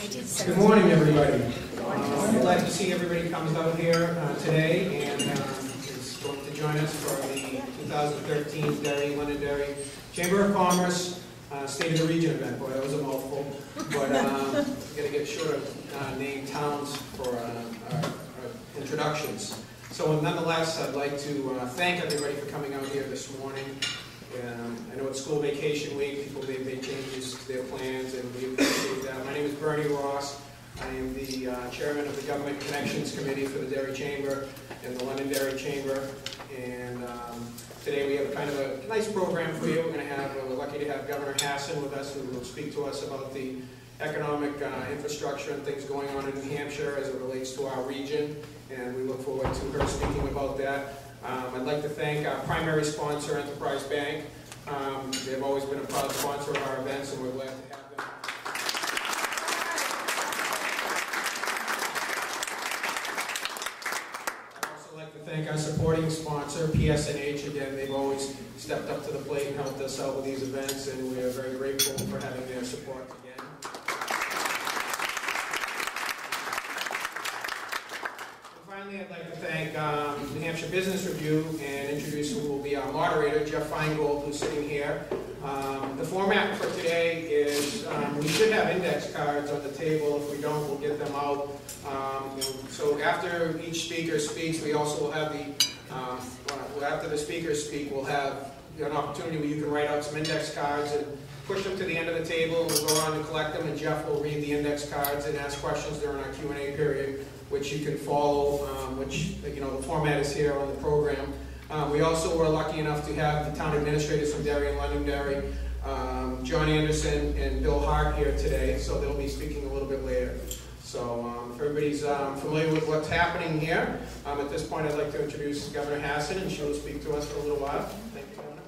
Good morning, everybody. I'm glad to see everybody comes out here today and is going to join us for the 2013 Derry, Londonderry Chamber of Commerce State of the Region event. Boy, that was a mouthful, but we're going to get short of named towns for our introductions. So nonetheless, I'd like to thank everybody for coming out here this morning. I know it's school vacation week, people may make changes to their plans, and we appreciate that. My name is Bernie Ross. I am the chairman of the Government Connections Committee for the Derry Chamber and the Londonderry Chamber. And today we have kind of a nice program for you. We're lucky to have Governor Hassan with us, who will speak to us about the economic infrastructure and things going on in New Hampshire as it relates to our region. And we look forward to her speaking about that. I'd like to thank our primary sponsor, Enterprise Bank. They've always been a proud sponsor of our events, and we're glad to have them. I'd also like to thank our supporting sponsor, PSNH. Again, they've always stepped up to the plate and helped us out with these events, and we are very grateful for having their support again. I'd like to thank New Hampshire Business Review and introduce who will be our moderator, Jeff Feingold, who's sitting here. The format for today is we should have index cards on the table. If we don't, we'll get them out. So after each speaker speaks, we also will have after the speakers speak, we'll have an opportunity where you can write out some index cards and push them to the end of the table. We'll go around and collect them, and Jeff will read the index cards and ask questions during our Q&A period, which you can follow, the format is here on the program. We also were lucky enough to have the town administrators from Derry and Londonderry, John Anderson and Bill Hart here today, so they'll be speaking a little bit later. So if everybody's familiar with what's happening here, at this point I'd like to introduce Governor Hassan, and she'll speak to us for a little while. Thank you, Governor.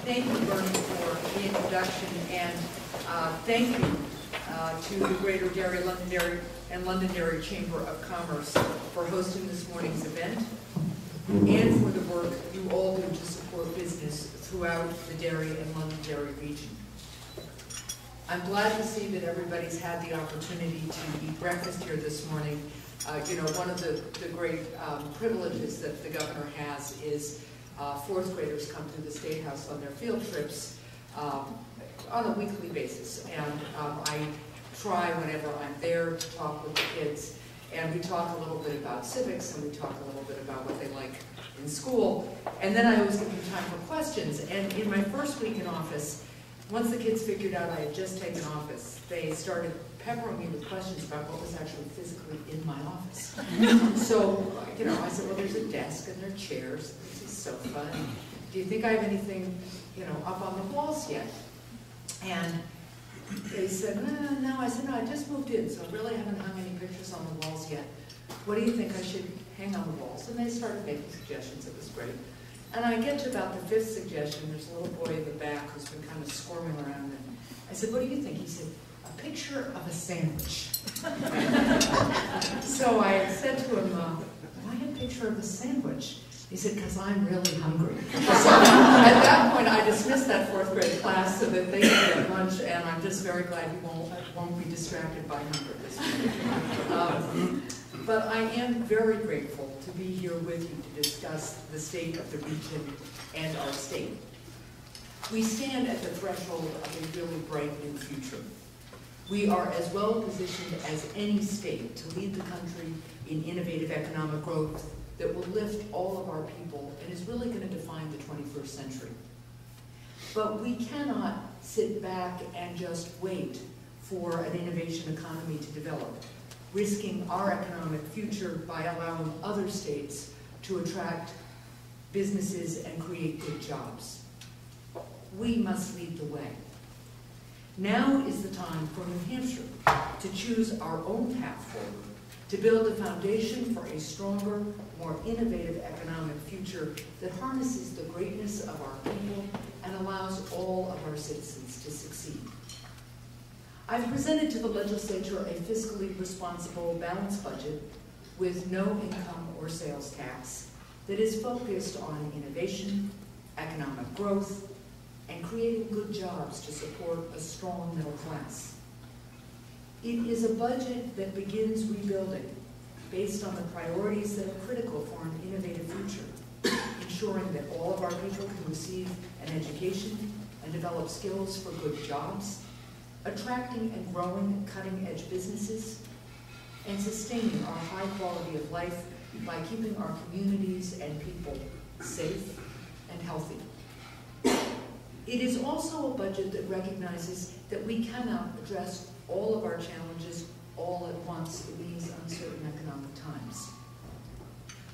Thank you, Bernie, for the introduction, and thank you to the Greater Derry, Londonderry, and Londonderry Chamber of Commerce for hosting this morning's event, and for the work you all do to support business throughout the Derry and Londonderry region. I'm glad to see that everybody's had the opportunity to eat breakfast here this morning. One of the great privileges that the governor has is fourth graders come to the State House on their field trips on a weekly basis, and I try whenever I'm there to talk with the kids, and we talk a little bit about civics, and we talk a little bit about what they like in school, and then I always give them time for questions. And in my first week in office, once the kids figured out I had just taken office, they started peppering me with questions about what was actually physically in my office. So, I said, well, there's a desk and there are chairs. This is so fun. Do you think I have anything, up on the walls yet? And they said, no. I said, no, I just moved in, so I really haven't hung any pictures on the walls yet. What do you think I should hang on the walls? And they started making suggestions. It was great. And I get to about the fifth suggestion. There's a little boy in the back who's been kind of squirming around. And I said, what do you think? He said, a picture of a sandwich. So I said to him, why a picture of a sandwich? He said, because I'm really hungry. So at that point, I dismissed that fourth grade class so that they could get lunch, and I'm just very glad he won't be distracted by hunger this morning. But I am very grateful to be here with you to discuss the state of the region and our state. We stand at the threshold of a really bright new future. We are as well positioned as any state to lead the country in innovative economic growth that will lift all of our people and is really going to define the 21st century. But we cannot sit back and just wait for an innovation economy to develop, risking our economic future by allowing other states to attract businesses and create good jobs. We must lead the way. Now is the time for New Hampshire to choose our own path forward, to build a foundation for a stronger, more innovative economic future that harnesses the greatness of our people and allows all of our citizens to succeed. I've presented to the legislature a fiscally responsible balanced budget with no income or sales tax that is focused on innovation, economic growth, and creating good jobs to support a strong middle class. It is a budget that begins rebuilding based on the priorities that are critical for an innovative future, ensuring that all of our people can receive an education and develop skills for good jobs, attracting and growing cutting-edge businesses, and sustaining our high quality of life by keeping our communities and people safe and healthy. It is also a budget that recognizes that we cannot address all of our challenges all at once in these uncertain economic times.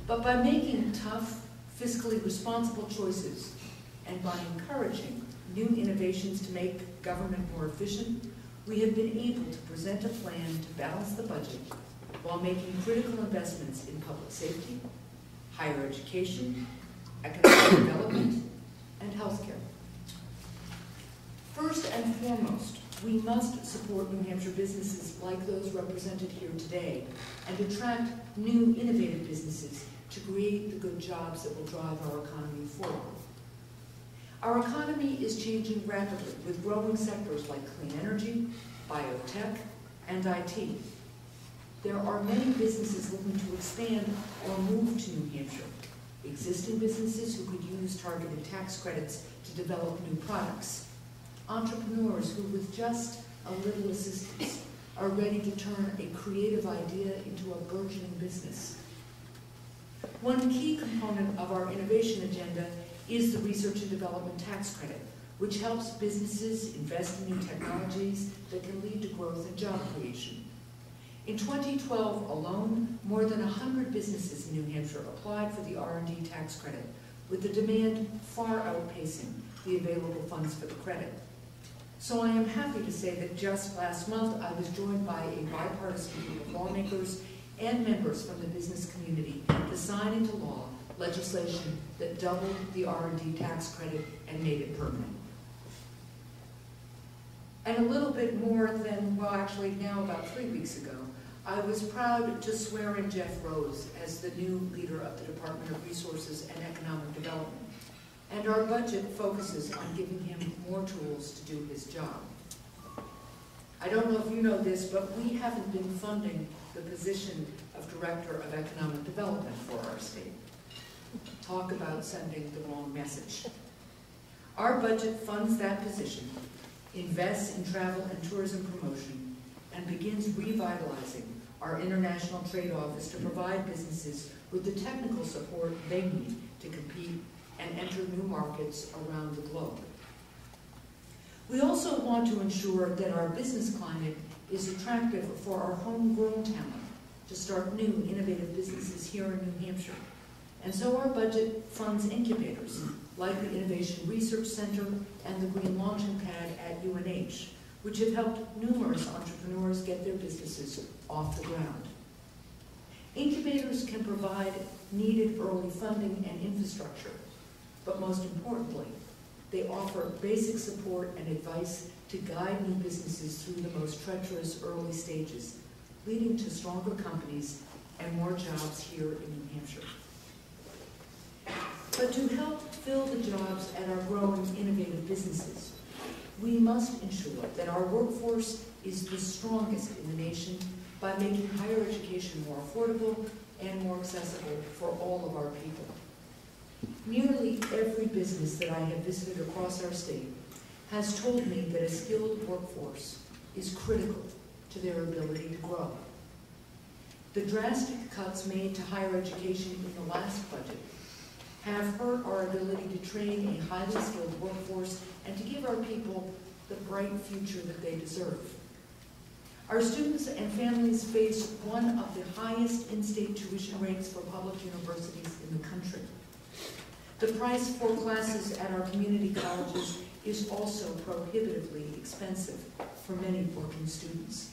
But by making tough, fiscally responsible choices and by encouraging new innovations to make government more efficient, we have been able to present a plan to balance the budget while making critical investments in public safety, higher education, economic development, and healthcare. First and foremost, we must support New Hampshire businesses like those represented here today and attract new innovative businesses to create the good jobs that will drive our economy forward. Our economy is changing rapidly with growing sectors like clean energy, biotech, and IT. There are many businesses looking to expand or move to New Hampshire. Existing businesses who could use targeted tax credits to develop new products. Entrepreneurs who, with just a little assistance, are ready to turn a creative idea into a burgeoning business. One key component of our innovation agenda is the Research and Development Tax Credit, which helps businesses invest in new technologies that can lead to growth and job creation. In 2012 alone, more than 100 businesses in New Hampshire applied for the R&D tax credit, with the demand far outpacing the available funds for the credit. So I am happy to say that just last month I was joined by a bipartisan group of lawmakers and members from the business community to sign into law legislation that doubled the R&D tax credit and made it permanent. And a little bit more than, well, actually now about 3 weeks ago, I was proud to swear in Jeff Rose as the new leader of the Department of Resources and Economic Development. And our budget focuses on giving him more tools to do his job. I don't know if you know this, but we haven't been funding the position of Director of Economic Development for our state. Talk about sending the wrong message. Our budget funds that position, invests in travel and tourism promotion, and begins revitalizing our international trade office to provide businesses with the technical support they need to compete and enter new markets around the globe. We also want to ensure that our business climate is attractive for our homegrown talent to start new innovative businesses here in New Hampshire. And so our budget funds incubators like the Innovation Research Center and the Green Launching Pad at UNH, which have helped numerous entrepreneurs get their businesses off the ground. Incubators can provide needed early funding and infrastructure, but most importantly, they offer basic support and advice to guide new businesses through the most treacherous early stages, leading to stronger companies and more jobs here in New Hampshire. But to help fill the jobs at our growing innovative businesses, we must ensure that our workforce is the strongest in the nation by making higher education more affordable and more accessible for all of our people. Nearly every business that I have visited across our state has told me that a skilled workforce is critical to their ability to grow. The drastic cuts made to higher education in the last budget have hurt our ability to train a highly skilled workforce and to give our people the bright future that they deserve. Our students and families face one of the highest in-state tuition rates for public universities in the country. The price for classes at our community colleges is also prohibitively expensive for many working students.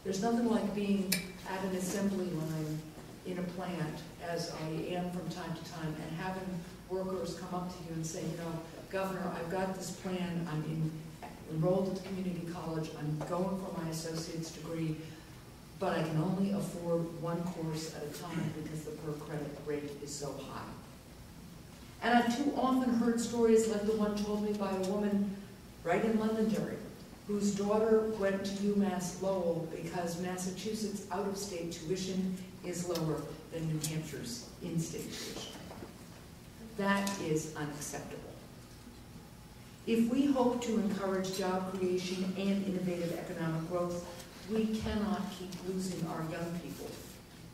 There's nothing like being at an assembly line in a plant, as I am from time to time, and having workers come up to you and say, you know, Governor, I've got this plan, I'm in enrolled at the community college, I'm going for my associate's degree, but I can only afford one course at a time because the per credit rate is so high. And I've too often heard stories like the one told me by a woman right in Londonderry, whose daughter went to UMass Lowell because Massachusetts out-of-state tuition is lower than New Hampshire's in-state tuition. That is unacceptable. If we hope to encourage job creation and innovative economic growth, we cannot keep losing our young people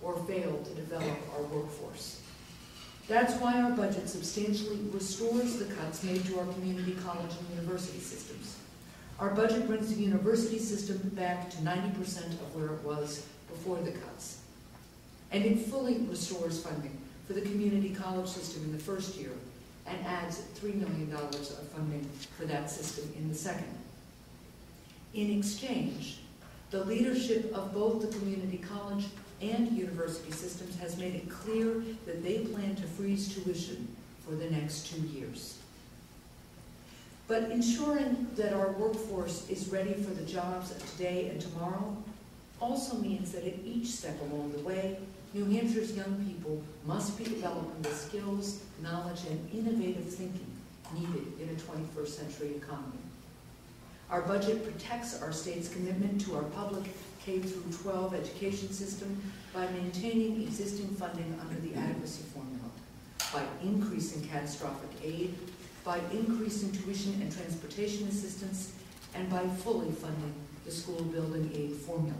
or fail to develop our workforce. That's why our budget substantially restores the cuts made to our community college and university systems. Our budget brings the university system back to 90% of where it was before the cuts. And it fully restores funding for the community college system in the first year and adds $3 million of funding for that system in the second. In exchange, the leadership of both the community college and university systems has made it clear that they plan to freeze tuition for the next 2 years. But ensuring that our workforce is ready for the jobs of today and tomorrow also means that at each step along the way, New Hampshire's young people must be developing the skills, knowledge, and innovative thinking needed in a 21st century economy. Our budget protects our state's commitment to our public K-12 education system by maintaining existing funding under the adequacy formula, by increasing catastrophic aid, by increasing tuition and transportation assistance, and by fully funding the school building aid formula.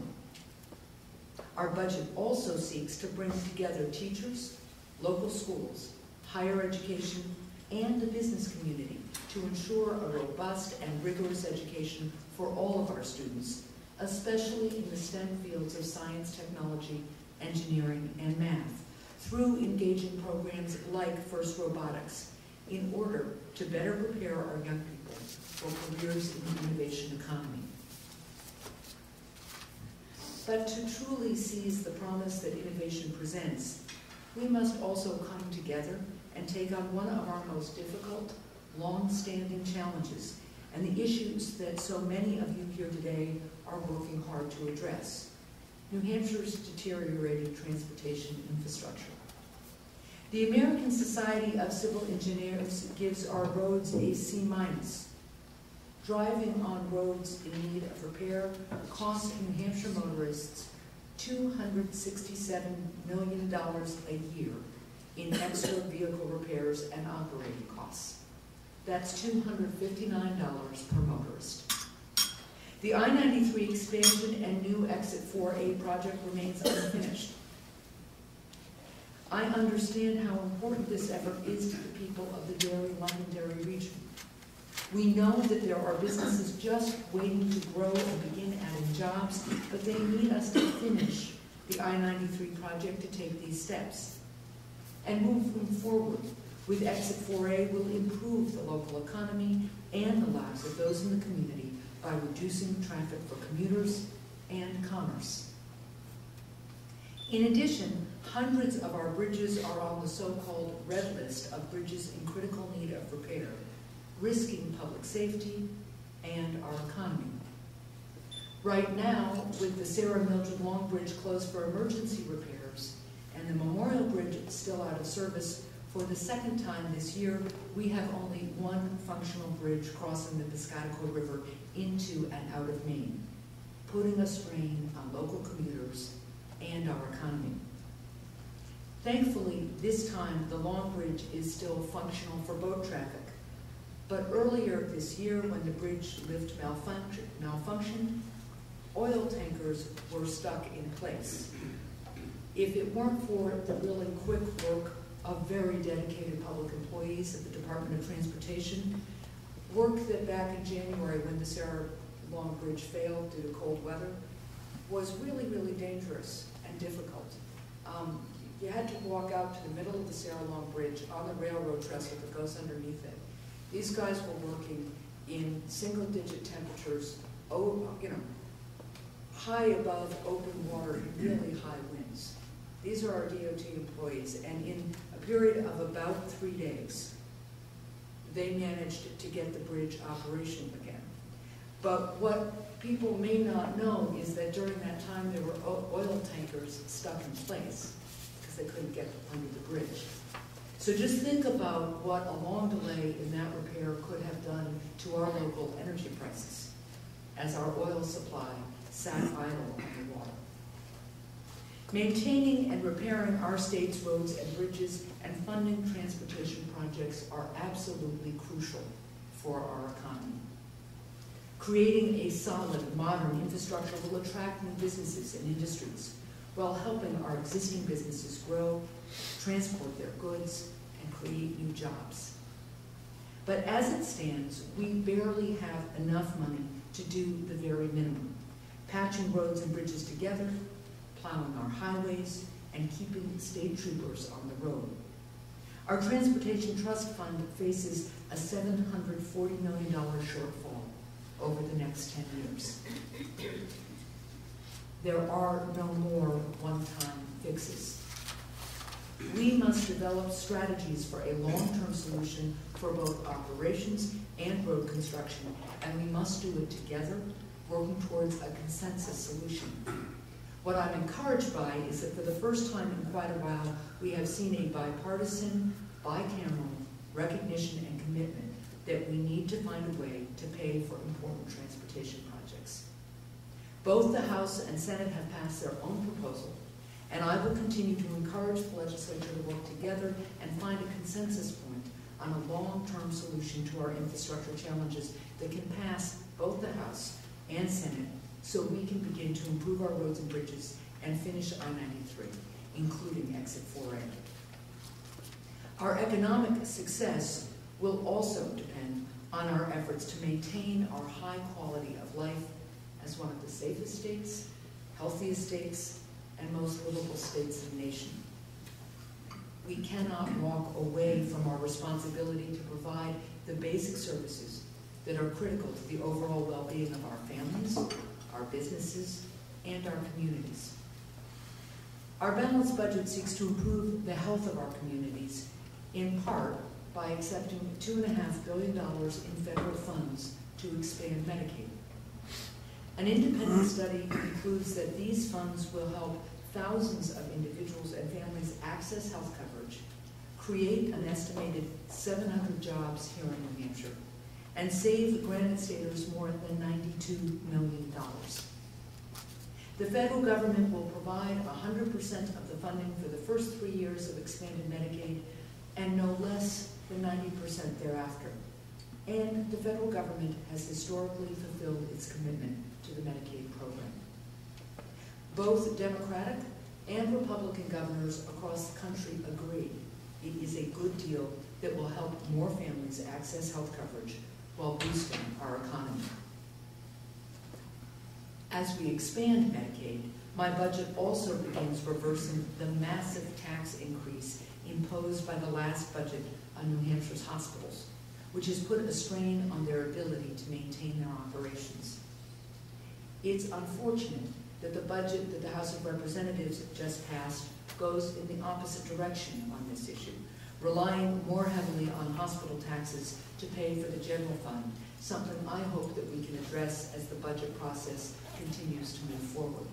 Our budget also seeks to bring together teachers, local schools, higher education, and the business community to ensure a robust and rigorous education for all of our students, especially in the STEM fields of science, technology, engineering, and math, through engaging programs like FIRST Robotics, in order to better prepare our young people for careers in the innovation economy. But to truly seize the promise that innovation presents, we must also come together and take on one of our most difficult, long-standing challenges, and the issues that so many of you here today are working hard to address: New Hampshire's deteriorating transportation infrastructure. The American Society of Civil Engineers gives our roads a C-. Driving on roads in need of repair costs New Hampshire motorists $267 million a year in extra vehicle repairs and operating costs. That's $259 per motorist. The I-93 expansion and new Exit 4A project remains unfinished. I understand how important this effort is to the people of the Derry, Londonderry region. We know that there are businesses just waiting to grow and begin adding jobs, but they need us to finish the I-93 project to take these steps. And moving forward with Exit 4A will improve the local economy and the lives of those in the community by reducing traffic for commuters and commerce. In addition, hundreds of our bridges are on the so-called red list of bridges in critical need of repair, risking public safety and our economy. Right now, with the Sarah Mildred Long Bridge closed for emergency repairs and the Memorial Bridge still out of service for the second time this year, we have only one functional bridge crossing the Piscataqua River into and out of Maine, putting a strain on local commuters and our economy. Thankfully, this time the Long Bridge is still functional for boat traffic. But earlier this year, when the bridge lift malfunctioned, oil tankers were stuck in place. If it weren't for the really quick work of very dedicated public employees at the Department of Transportation, work that back in January when the Sarah Long Bridge failed due to cold weather was really, really dangerous and difficult. You had to walk out to the middle of the Sarah Long Bridge on the railroad trestle that goes underneath it. These guys were working in single-digit temperatures, high above open water and really high winds. These are our DOT employees, and in a period of about 3 days, they managed to get the bridge operational again. But what people may not know is that during that time there were oil tankers stuck in place because they couldn't get under the bridge. So just think about what a long delay in that repair could have done to our local energy prices as our oil supply sat idle on the water. Maintaining and repairing our state's roads and bridges and funding transportation projects are absolutely crucial for our economy. Creating a solid, modern infrastructure will attract new businesses and industries while helping our existing businesses grow, transport their goods, and create new jobs. But as it stands, we barely have enough money to do the very minimum, patching roads and bridges together, plowing our highways, and keeping state troopers on the road. Our Transportation Trust Fund faces a $740 million shortfall over the next 10 years. There are no more one-time fixes. We must develop strategies for a long-term solution for both operations and road construction, and we must do it together, working towards a consensus solution. What I'm encouraged by is that for the first time in quite a while, we have seen a bipartisan, bicameral recognition and commitment that we need to find a way to pay for important transportation projects. Both the House and Senate have passed their own proposal, and I will continue to encourage the legislature to work together and find a consensus point on a long-term solution to our infrastructure challenges that can pass both the House and Senate so we can begin to improve our roads and bridges and finish I-93, including Exit 4A. Our economic success will also depend on our efforts to maintain our high quality of life as one of the safest states, healthiest states, and most livable states in the nation. We cannot walk away from our responsibility to provide the basic services that are critical to the overall well-being of our families, our businesses, and our communities. Our balanced budget seeks to improve the health of our communities, in part by accepting $2.5 billion in federal funds to expand Medicaid. An independent study concludes that these funds will help thousands of individuals and families access health coverage, create an estimated 700 jobs here in New Hampshire, and save the Granite Staters more than $92 million. The federal government will provide 100% of the funding for the first 3 years of expanded Medicaid and no less than 90% thereafter. And the federal government has historically fulfilled its commitment to the Medicaid program. Both Democratic and Republican governors across the country agree it is a good deal that will help more families access health coverage while boosting our economy. As we expand Medicaid, my budget also begins reversing the massive tax increase imposed by the last budget on New Hampshire's hospitals, which has put a strain on their ability to maintain their operations. It's unfortunate that the budget that the House of Representatives just passed goes in the opposite direction on this issue, relying more heavily on hospital taxes to pay for the general fund, something I hope that we can address as the budget process continues to move forward.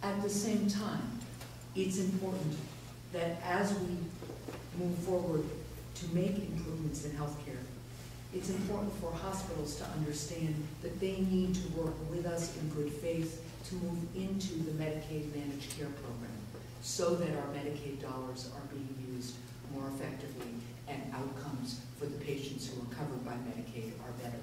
At the same time, it's important that as we move forward to make improvements in healthcare, it's important for hospitals to understand that they need to work with us in good faith to move into the Medicaid managed care program so that our Medicaid dollars are being used more effectively and outcomes for the patients who are covered by Medicaid are better.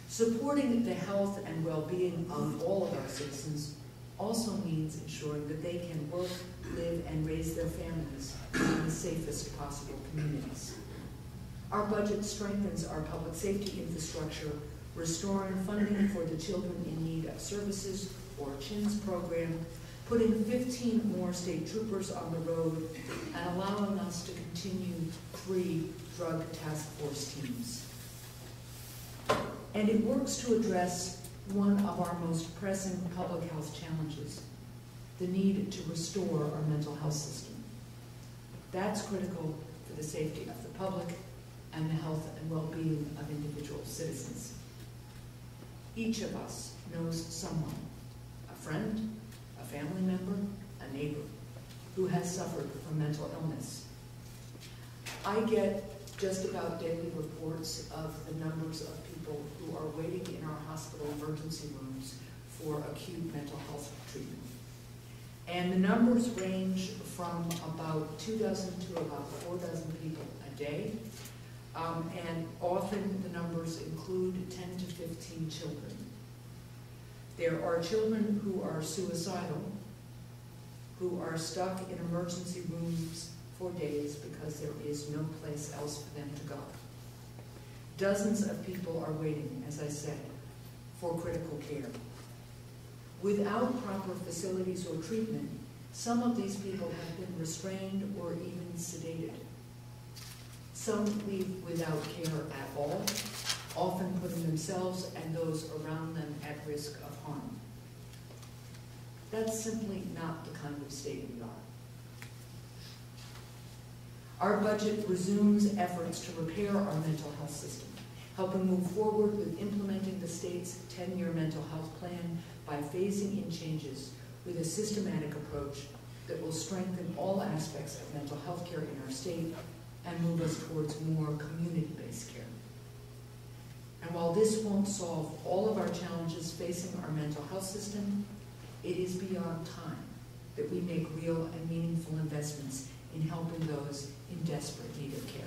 Supporting the health and well-being of all of our citizens also means ensuring that they can work, live, and raise their families in the safest possible communities. Our budget strengthens our public safety infrastructure, restoring funding for the Children in Need of Services, or CHINS program, putting 15 more state troopers on the road, and allowing us to continue 3 drug task force teams. And it works to address one of our most pressing public health challenges, the need to restore our mental health system. That's critical for the safety of the public and the health and well-being of individual responsible citizens. Each of us knows someone, a friend, a family member, a neighbor, who has suffered from mental illness. I get just about daily reports of the numbers of people who are waiting in our hospital emergency rooms for acute mental health treatment. And the numbers range from about 2 dozen to about 4 dozen people a day. And often the numbers include 10 to 15 children. There are children who are suicidal, who are stuck in emergency rooms for days because there is no place else for them to go. Dozens of people are waiting, as I said, for critical care. Without proper facilities or treatment, some of these people have been restrained or even sedated. Some leave without care at all, often putting themselves and those around them at risk of harm. That's simply not the kind of state we are. Our budget resumes efforts to repair our mental health system, helping move forward with implementing the state's 10-year mental health plan by phasing in changes with a systematic approach that will strengthen all aspects of mental health care in our state and move us towards more community-based care. And while this won't solve all of our challenges facing our mental health system, it is beyond time that we make real and meaningful investments in helping those in desperate need of care.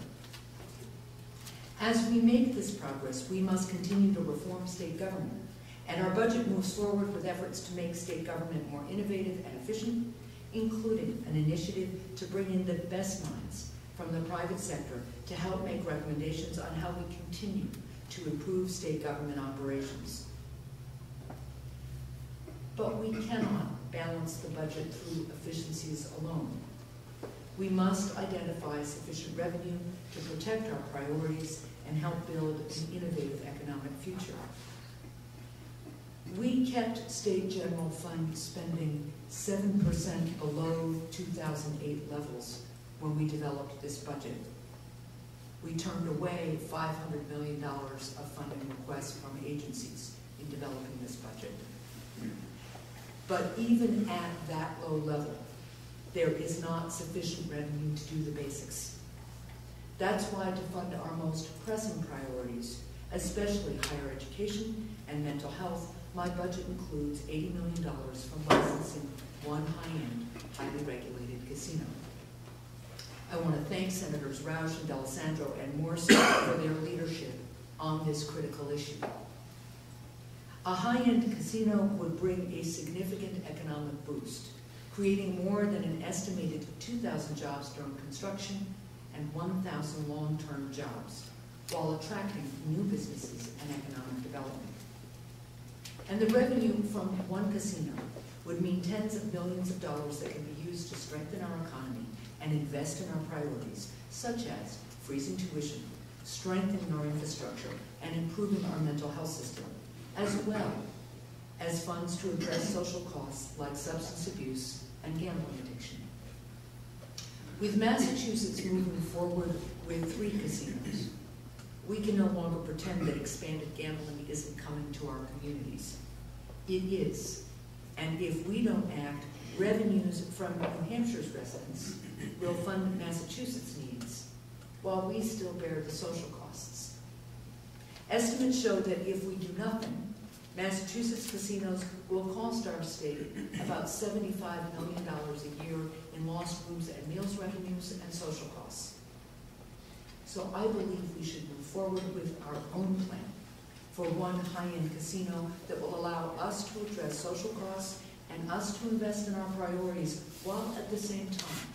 As we make this progress, we must continue to reform state government, and our budget moves forward with efforts to make state government more innovative and efficient, including an initiative to bring in the best minds from the private sector to help make recommendations on how we continue to improve state government operations. But we cannot balance the budget through efficiencies alone. We must identify sufficient revenue to protect our priorities and help build an innovative economic future. We kept state general fund spending 7% below 2008 levels when we developed this budget. We turned away $500 million of funding requests from agencies in developing this budget. But even at that low level, there is not sufficient revenue to do the basics. That's why to fund our most pressing priorities, especially higher education and mental health, my budget includes $80 million from licensing one high-end, highly regulated casino. I want to thank Senators Roush and D'Alessandro and Morse for their leadership on this critical issue. A high-end casino would bring a significant economic boost, creating more than an estimated 2,000 jobs during construction and 1,000 long-term jobs, while attracting new businesses and economic development. And the revenue from one casino would mean tens of millions of dollars that can be used to strengthen our economy and invest in our priorities, such as freezing tuition, strengthening our infrastructure, and improving our mental health system, as well as funds to address social costs like substance abuse and gambling addiction. With Massachusetts moving forward with 3 casinos, we can no longer pretend that expanded gambling isn't coming to our communities. It is, and if we don't act, revenues from New Hampshire's residents will fund Massachusetts' needs, while we still bear the social costs. Estimates show that if we do nothing, Massachusetts casinos will cost our state about $75 million a year in lost rooms and meals revenues and social costs. So I believe we should move forward with our own plan for one high-end casino that will allow us to address social costs and us to invest in our priorities while at the same time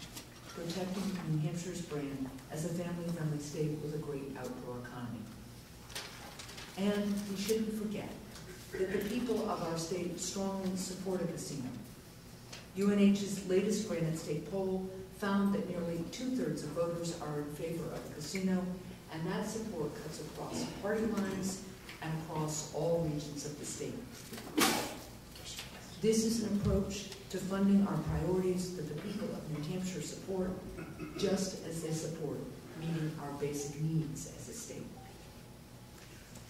protecting New Hampshire's brand as a family-friendly state with a great outdoor economy. And we shouldn't forget that the people of our state strongly support a casino. UNH's latest Granite State poll found that nearly 2/3 of voters are in favor of a casino, and that support cuts across party lines and across all regions of the state. This is an approach to funding our priorities that the people of New Hampshire support, just as they support meeting our basic needs as a state.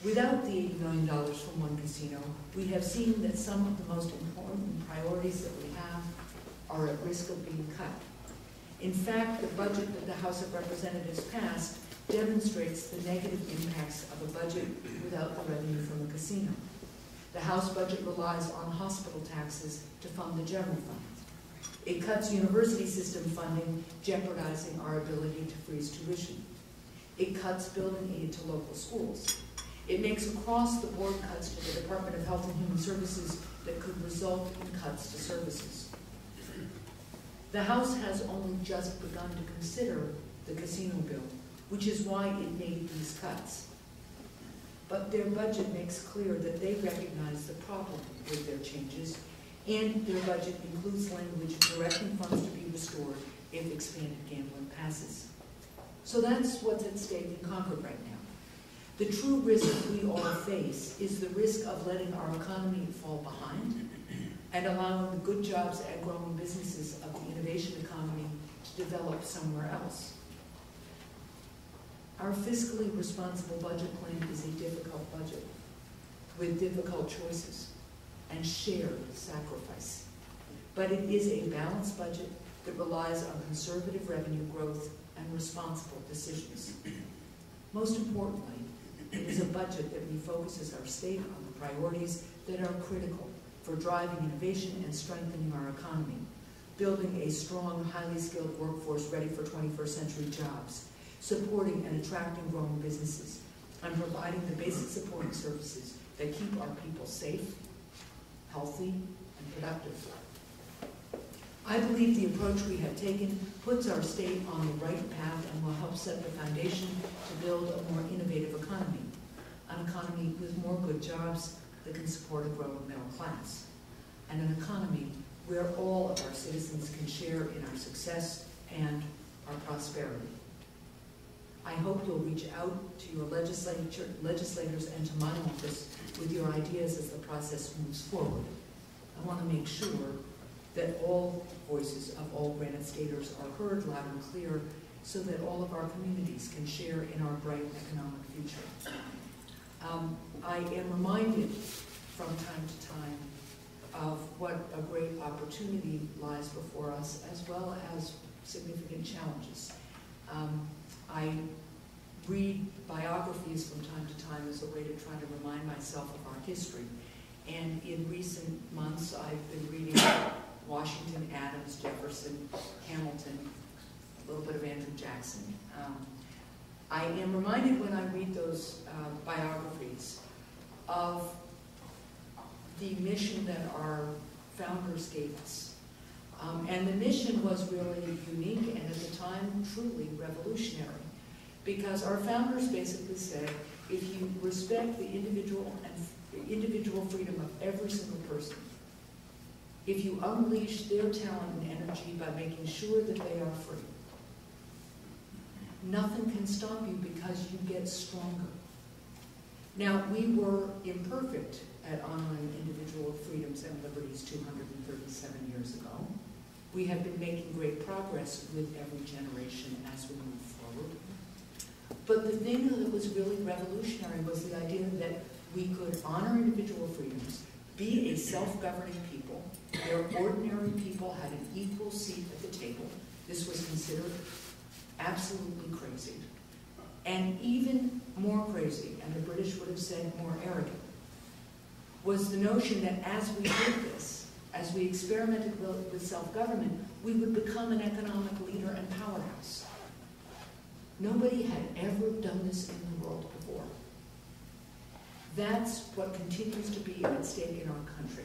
Without the $80 million from one casino, we have seen that some of the most important priorities that we have are at risk of being cut. In fact, the budget that the House of Representatives passed demonstrates the negative impacts of a budget without the revenue from the casino. The House budget relies on hospital taxes to fund the general fund. It cuts university system funding, jeopardizing our ability to freeze tuition. It cuts building aid to local schools. It makes across-the-board cuts to the Department of Health and Human Services that could result in cuts to services. The House has only just begun to consider the casino bill, which is why it made these cuts. But their budget makes clear that they recognize the problem with their changes, and their budget includes language directing funds to be restored if expanded gambling passes. So that's what's at stake in Concord right now. The true risk we all face is the risk of letting our economy fall behind and allowing the good jobs and growing businesses of the innovation economy to develop somewhere else. Our fiscally responsible budget plan is a difficult budget with difficult choices and shared sacrifice. But it is a balanced budget that relies on conservative revenue growth and responsible decisions. Most importantly, it is a budget that refocuses our state on the priorities that are critical for driving innovation and strengthening our economy, building a strong, highly skilled workforce ready for 21st century jobs, supporting and attracting growing businesses, and providing the basic support and services that keep our people safe, healthy, and productive. I believe the approach we have taken puts our state on the right path and will help set the foundation to build a more innovative economy, an economy with more good jobs that can support a growing middle class, and an economy where all of our citizens can share in our success and our prosperity. I hope you'll reach out to your legislators and to my office with your ideas as the process moves forward. I want to make sure that all voices of all Granite Staters are heard loud and clear so that all of our communities can share in our bright economic future. I am reminded from time to time of what a great opportunity lies before us, as well as significant challenges. I read biographies from time to time as a way to try to remind myself of our history. And in recent months, I've been reading Washington, Adams, Jefferson, Hamilton, a little bit of Andrew Jackson. I am reminded when I read those biographies of the mission that our founders gave us. And the mission was really unique and at the time truly revolutionary, because our founders basically said, if you respect the individual freedom of every single person, if you unleash their talent and energy by making sure that they are free, nothing can stop you because you get stronger. Now, we were imperfect at honoring individual freedoms and liberties 237 years ago. We have been making great progress with every generation as we move forward. But the thing that was really revolutionary was the idea that we could honor individual freedoms, be a self-governing people, where ordinary people had an equal seat at the table. This was considered absolutely crazy. And even more crazy, and the British would have said more arrogant, was the notion that as we did this, as we experimented with self-government, we would become an economic leader and powerhouse. Nobody had ever done this in the world before. That's what continues to be at stake in our country.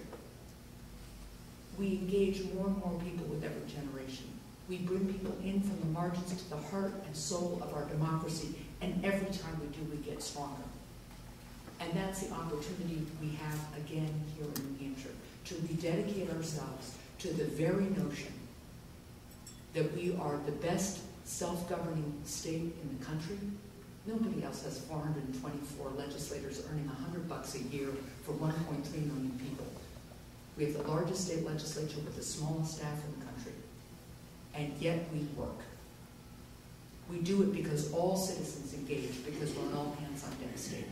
We engage more and more people with every generation. We bring people in from the margins to the heart and soul of our democracy, and every time we do, we get stronger. And that's the opportunity we have again here in New Hampshire, to rededicate ourselves to the very notion that we are the best self-governing state in the country. Nobody else has 424 legislators earning $100 a year for 1.3 million people. We have the largest state legislature with the smallest staff in the country. And yet we work. We do it because all citizens engage, because we're an all hands on deck state.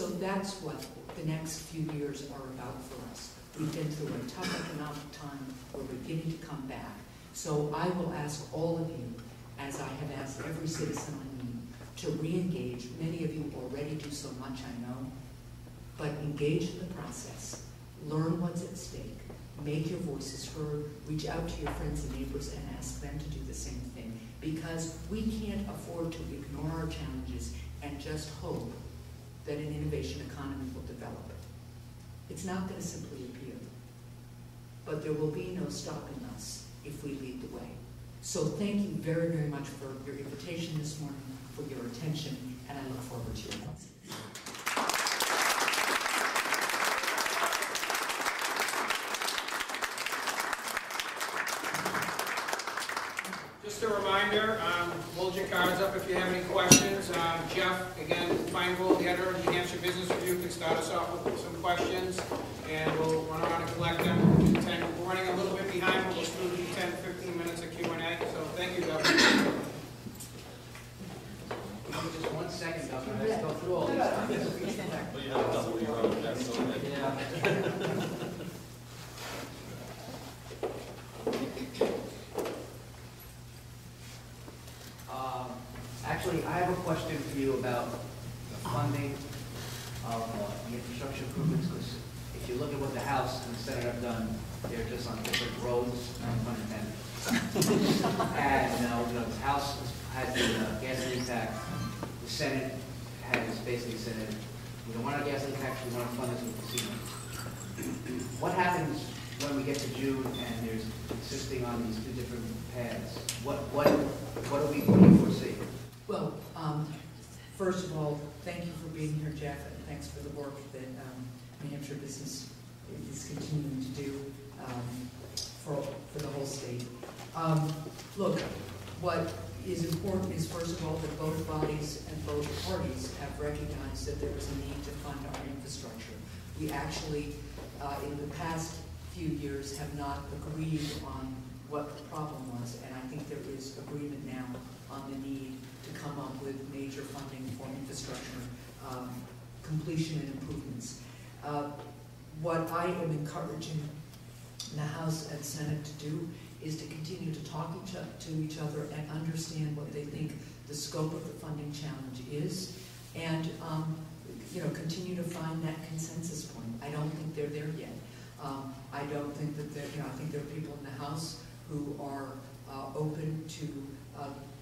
So that's what the next few years are about for us. We've been through a tough economic time. We're beginning to come back. So I will ask all of you, as I have asked every citizen I meet, to re-engage. Many of you already do so much, I know, but engage in the process. Learn what's at stake. Make your voices heard. Reach out to your friends and neighbors and ask them to do the same thing, because we can't afford to ignore our challenges and just hope that an innovation economy will develop. It's not going to simply appear, but there will be no stopping us if we lead the way. So thank you very, very much for your invitation this morning, for your attention, and I look forward to your questions. Just a reminder, hold your cards up if you have any questions. Jeff, again, fine goal getter of New Hampshire Business Review, can start us off with some questions, and we'll run around and collect them. We're running a little bit behind, but we'll still do 10-15 minutes of Q&A, so thank you, Governor. Just 1 second, Governor. Let's go through all these. Well, you have a double your own, that's so Yeah. Actually, I have a question for you about the funding of the infrastructure improvements, because if you look at what the House and the Senate have done, they're just on different roads, no pun intended. And the House has the gasoline tax. The Senate has basically said, we don't want a gasoline tax, we want to fund this with casinos. What happens when we get to June and there's insisting on these two different paths? What do we foresee? Well, first of all, thank you for being here, Jeff, and thanks for the work that New Hampshire Business is continuing to do for the whole state. Look, what is important is, first of all, that both bodies and both parties have recognized that there is a need to fund our infrastructure. We actually, in the past few years, have not agreed on what the problem was, and I think there is agreement now on the need to come up with major funding for infrastructure completion and improvements. What I am encouraging the House and Senate to do is to continue to talk to each other and understand what they think the scope of the funding challenge is, and continue to find that consensus point. I don't think they're there yet. I don't think that I think there are people in the House who are open to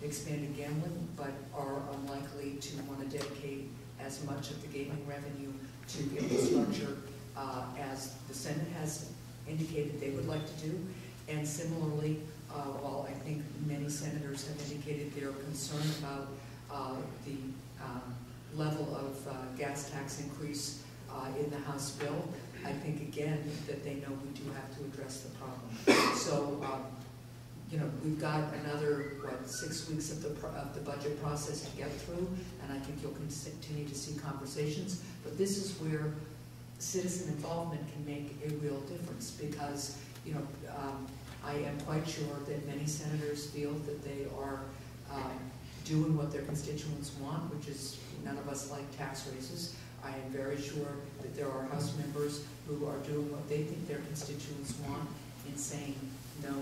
expanded gambling, but are unlikely to want to dedicate as much of the gaming revenue to infrastructure as the Senate has indicated they would like to do. And similarly, while I think many senators have indicated their concern about the level of gas tax increase in the House bill, I think again that they know we do have to address the problem. So, we've got another 6 weeks of the budget process to get through, and I think you'll continue to see conversations. But this is where citizen involvement can make a real difference, because I am quite sure that many senators feel that they are doing what their constituents want, which is, none of us like tax raises. I am very sure that there are House members who are doing what they think their constituents want in saying no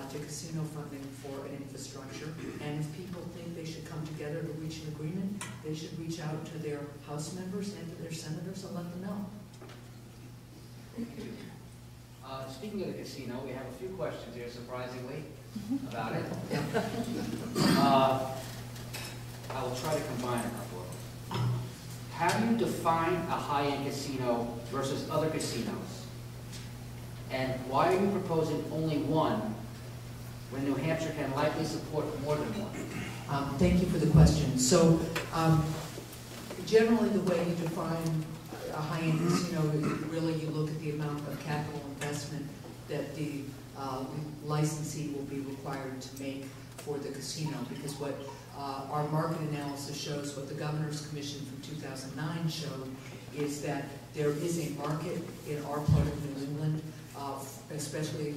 to casino funding for an infrastructure. And if people think they should come together to reach an agreement, they should reach out to their House members and to their senators and let them know. Speaking of the casino, we have a few questions here, surprisingly, about it. I will try to combine a couple of them. How do you define a high-end casino versus other casinos? And why are you proposing only one when New Hampshire can likely support more than one? Thank you for the question. So, generally the way you define a high-end casino is really you look at the amount of capital investment that the licensee will be required to make for the casino, because what our market analysis shows, what the Governor's Commission from 2009 showed, is that there is a market in our part of New England, especially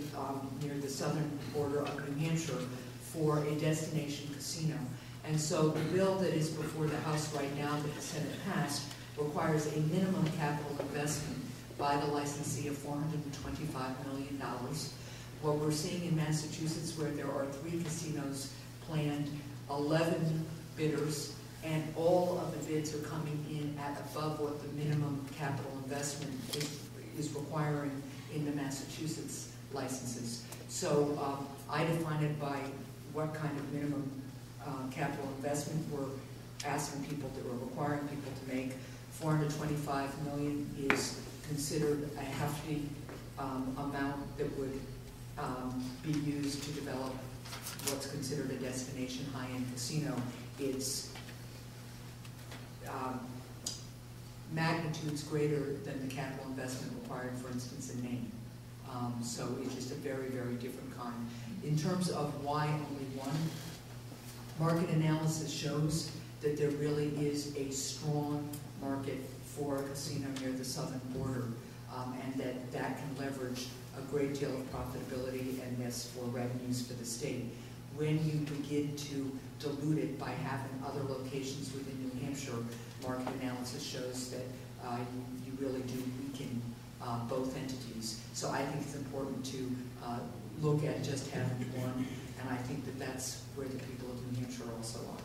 near the southern border of New Hampshire, for a destination casino. And so the bill that is before the House right now that the Senate passed requires a minimum capital investment by the licensee of $425 million. What we're seeing in Massachusetts, where there are 3 casinos planned, 11 bidders, and all of the bids are coming in at above what the minimum capital investment is requiring in the Massachusetts licenses. So I define it by what kind of minimum capital investment we're asking people to, or requiring people to make. $425 million is considered a hefty amount that would be used to develop what's considered a destination high-end casino. It's magnitudes greater than the capital investment required, for instance, in Maine. So it's just a very, very different kind. In terms of why only one, market analysis shows that there really is a strong market for a casino near the southern border, and that can leverage a great deal of profitability and thus for revenues for the state. When you begin to dilute it by having other locations within New Hampshire, market analysis shows that you really do weaken both entities. So I think it's important to look at just having one, and I think that that's where the people of New Hampshire also are.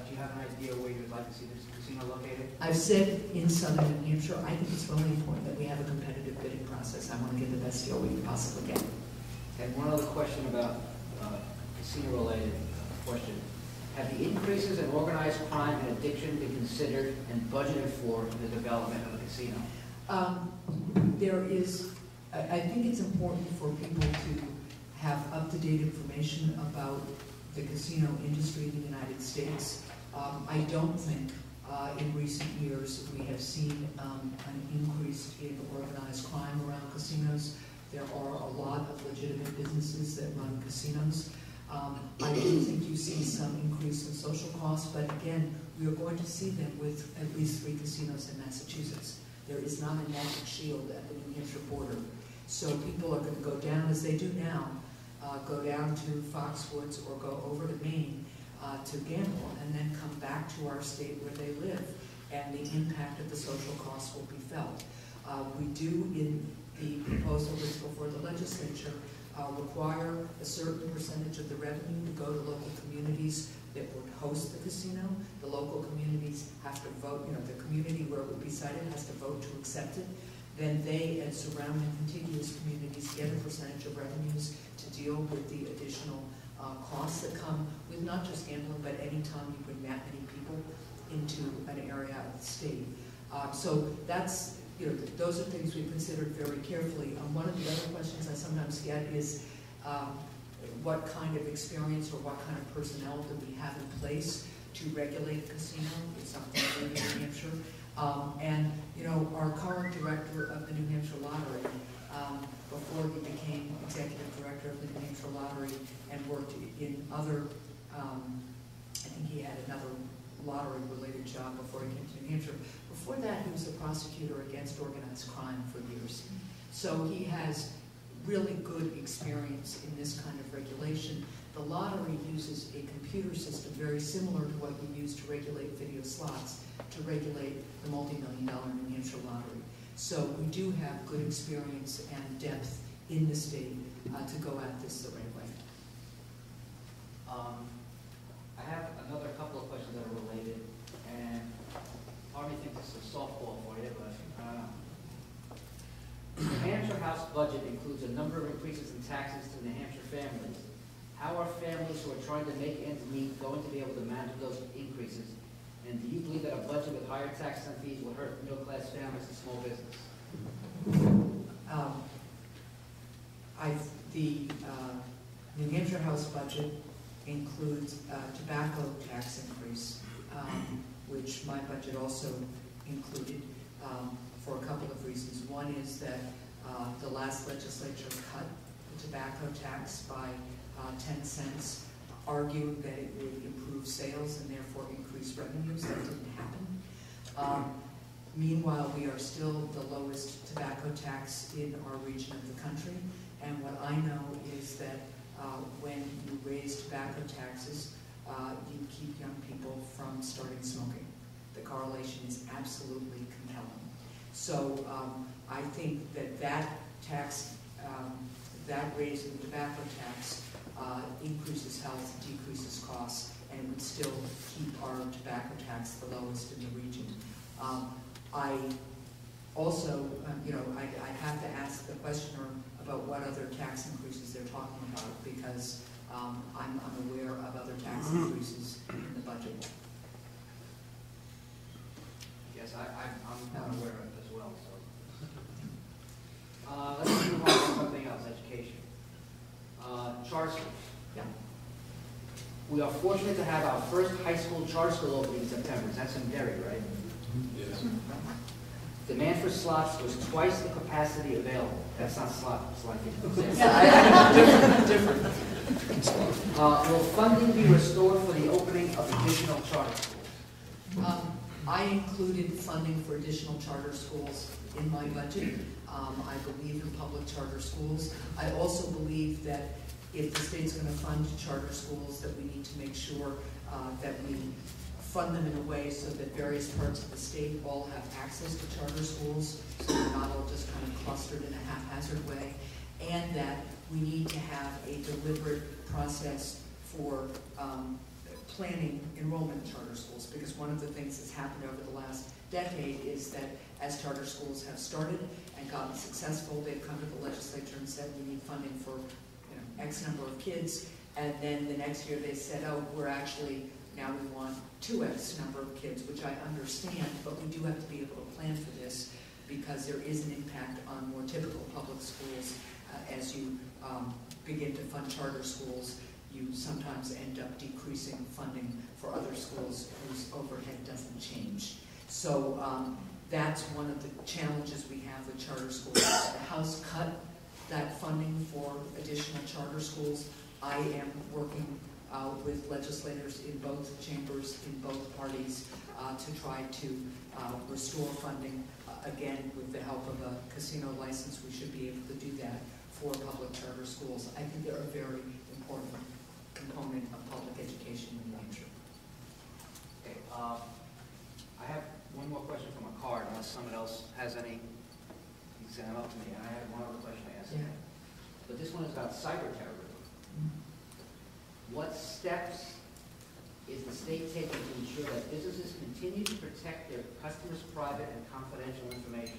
Do you have an idea where you'd like to see this casino located? I've said in southern New Hampshire, I think it's really important that we have a competitive bidding process. I want to get the best deal we can possibly get. And one other question about casino-related question. Have the increases in organized crime and addiction been considered and budgeted for in the development of a casino? There is, I think it's important for people to have up-to-date information about the casino industry in the United States. I don't think in recent years we have seen an increase in organized crime around casinos. There are a lot of legitimate businesses that run casinos. I do think you see some increase in social costs, but again, we are going to see them with at least 3 casinos in Massachusetts. There is not a magic shield at the New Hampshire border. So people are going to go down, as they do now, go down to Foxwoods or go over to Maine to gamble and then come back to our state where they live. And the impact of the social costs will be felt. We do, in the proposal that's before the legislature, require a certain percentage of the revenue to go to local communities that would host the casino. The local communities have to vote, the community where it would be sited has to vote to accept it. Then they and surrounding contiguous communities get a percentage of revenues to deal with the additional costs that come with not just gambling, but any time you bring that many people into an area of the state. So that's, those are things we've considered very carefully. One of the other questions I sometimes get is what kind of experience or what kind of personnel do we have in place to regulate a casino? It's something in New Hampshire. And our current director of the New Hampshire Lottery, before he became executive director of the New Hampshire Lottery and worked in other, I think he had another lottery-related job before he came to New Hampshire. Before that, he was the prosecutor against organized crime for years. So he has really good experience in this kind of regulation. The lottery uses a computer system very similar to what you use to regulate video slots, to regulate the multi-million-dollar New Hampshire Lottery. So we do have good experience and depth in the state to go at this the right way. I have another couple of questions that are related, and part of me thinks this is a softball for you, but the New Hampshire House budget includes a number of increases in taxes to New Hampshire families. How are families who are trying to make ends meet going to be able to manage those increases? And do you believe that a budget with higher taxes and fees will hurt middle-class families and small business? The New Hampshire House budget includes a tobacco tax increase, which my budget also included for a couple of reasons. One is that the last legislature cut the tobacco tax by 10 cents, arguing that it would improve sales and therefore increase revenues. That didn't happen. Meanwhile, we are still the lowest tobacco tax in our region of the country, and what I know is that when you raise tobacco taxes, you keep young people from starting smoking. The correlation is absolutely compelling. So I think that tax, that raise in the tobacco tax increases health, decreases costs, and would still keep our tobacco tax the lowest in the region. I also, I have to ask the questioner about what other tax increases they're talking about, because I'm unaware of other tax increases in the budget. Yes, I'm aware of it as well, so. Let's move on to something else, education. Charter schools. Yeah. We are fortunate to have our first high school charter school opening in September. That's in Derry, right? Yes. Demand for slots was twice the capacity available. That's not slot, it's like Different. Will funding be restored for the opening of additional charter schools? I included funding for additional charter schools in my budget. I believe in public charter schools. I also believe that if the state's going to fund charter schools, that we need to make sure that we fund them in a way so that various parts of the state all have access to charter schools, so they're not all just kind of clustered in a haphazard way, and that we need to have a deliberate process for planning enrollment in charter schools, because one of the things that's happened over the last decade is that as charter schools have started and gotten successful, they've come to the legislature and said we need funding for X number of kids, and then the next year they said, oh, we're actually, now we want 2X number of kids, which I understand, but we do have to be able to plan for this, because there is an impact on more typical public schools. As you begin to fund charter schools, you sometimes end up decreasing funding for other schools whose overhead doesn't change. So that's one of the challenges we have with charter schools. The House cut that funding for additional charter schools. I am working with legislators in both chambers, in both parties, to try to restore funding. Again, with the help of a casino license, we should be able to do that for public charter schools. I think they're a very important component of public education in New Hampshire. Okay, I have one more question from a card, unless someone else has any. You can send them up to me, and I have one other question to ask. Yeah. But this one is about cyber terrorism. What steps is the state taking to ensure that businesses continue to protect their customers' private and confidential information?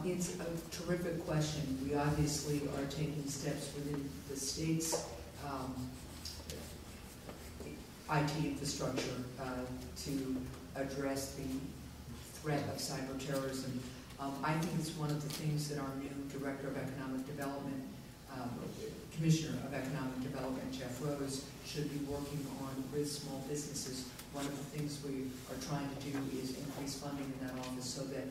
It's a terrific question. We obviously are taking steps within the state's IT infrastructure to address the threat of cyber terrorism. I think it's one of the things that our new Director of Economic Development, Commissioner of Economic Development, Jeff Rose, should be working on with small businesses. One of the things we are trying to do is increase funding in that office so that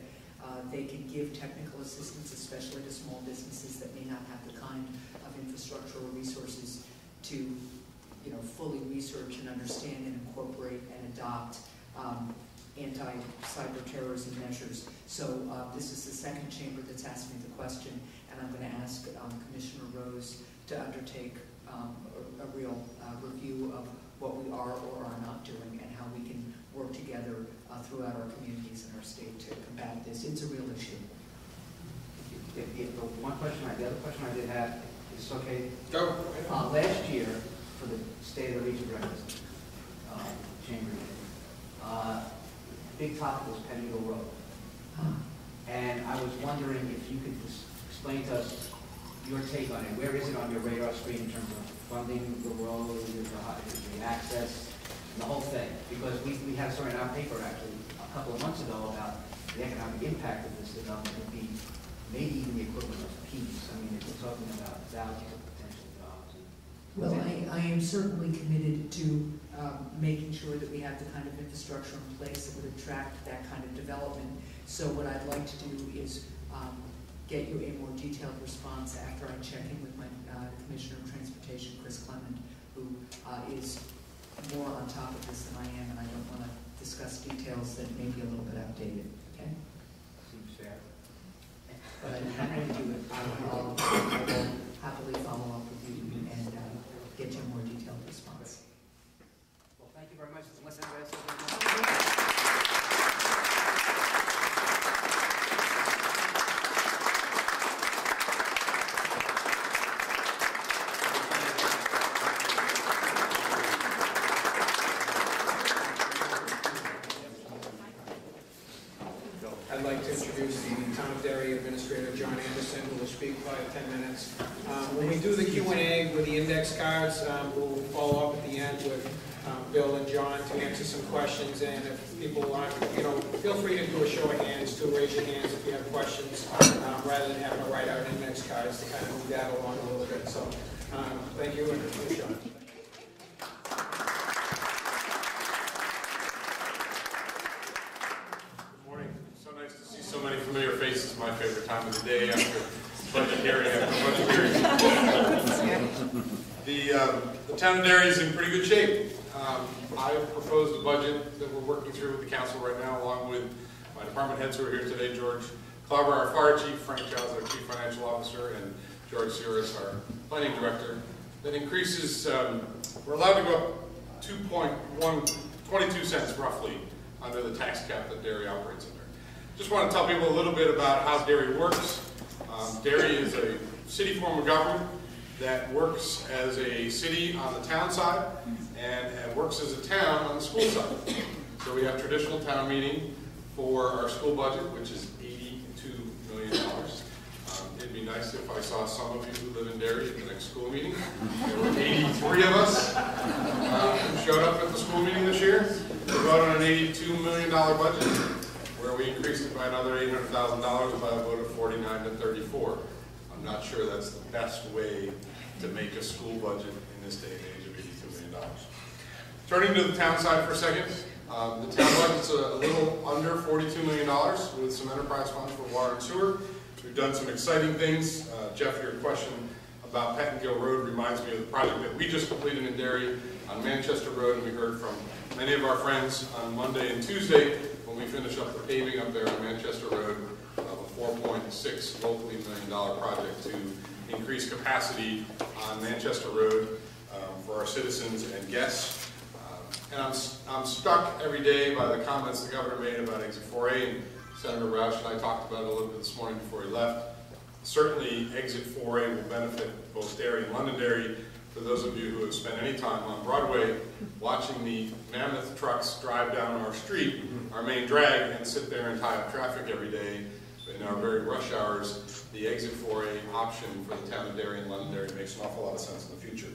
they can give technical assistance, especially to small businesses that may not have the kind of infrastructure or resources to, fully research and understand and incorporate and adopt anti-cyber terrorism measures. So this is the second chamber that's asked me the question, and I'm going to ask Commissioner Rose to undertake a real review of what we are or are not doing and how we can work together throughout our communities and our state to combat this. It's a real issue. The other question I did have, is this okay? Go. Last year, for the State of the Region breakfast chamber meeting, big topic was Pennyville Road. And I was wondering if you could explain to us your take on it. Where is it on your radar screen in terms of funding the road, the access, and the whole thing? Because we had a story in our paper actually a couple of months ago about the economic impact of this development would be maybe even the equivalent of peace. I mean, we're talking about thousands of potential jobs. Well, I am certainly committed to making sure that we have the kind of infrastructure in place that would attract that kind of development. So what I'd like to do is get you a more detailed response after I check in with my Commissioner of Transportation, Chris Clement, who is more on top of this than I am, and I don't want to discuss details that may be a little bit outdated. Okay? Seems fair. But I'm happy to do it. I will happily follow up with you and get you a more detailed response. Well, thank you very much. Unless anybody else has any more. I'd like to introduce the Town of Derry Administrator, John Anderson, who will speak for 10 minutes. When we do the Q&A with the index cards, we'll follow up at the end with Bill and John to answer some questions. And if people want, feel free to do a show of hands, to raise your hands if you have questions, rather than having to write out index cards to kind of move that along a little bit. So, thank you, and here's John. So many familiar faces. My favorite time of the day after budget hearing after budget hearing. The town of Derry is in pretty good shape. I have proposed a budget that we're working through with the council right now, along with my department heads who are here today, George Klauber, our fire chief, Frank Giles, our chief financial officer, and George Siris, our planning director, that increases, we're allowed to go up 22 cents roughly under the tax cap that Derry operates under. Just want to tell people a little bit about how Derry works. Derry is a city form of government that works as a city on the town side and works as a town on the school side. So we have traditional town meeting for our school budget, which is $82 million. It'd be nice if I saw some of you who live in Derry at the next school meeting. There were 83 of us who showed up at the school meeting this year. We voted on an $82 million budget, where we increased it by another $800,000 by a vote of 49 to 34. I'm not sure that's the best way to make a school budget in this day and age of $82 million. Turning to the town side for a second, the town budget's a little under $42 million with some enterprise funds for water and sewer. We've done some exciting things. Jeff, your question about Pettingill Road reminds me of the project that we just completed in Derry on Manchester Road, and we heard from many of our friends on Monday and Tuesday when we finish up the paving up there on Manchester Road of a $4.6 locally $1 million project to increase capacity on Manchester Road for our citizens and guests. And I'm struck every day by the comments the governor made about Exit 4A, and Senator Roush and I talked about it a little bit this morning before he left. Certainly Exit 4A will benefit both Derry and Londonderry. For those of you who have spent any time on Broadway watching the mammoth trucks drive down our street, our main drag, and sit there and tie up traffic every day in our very rush hours, the Exit 4A option for the town of Derry and Londonderry makes an awful lot of sense in the future.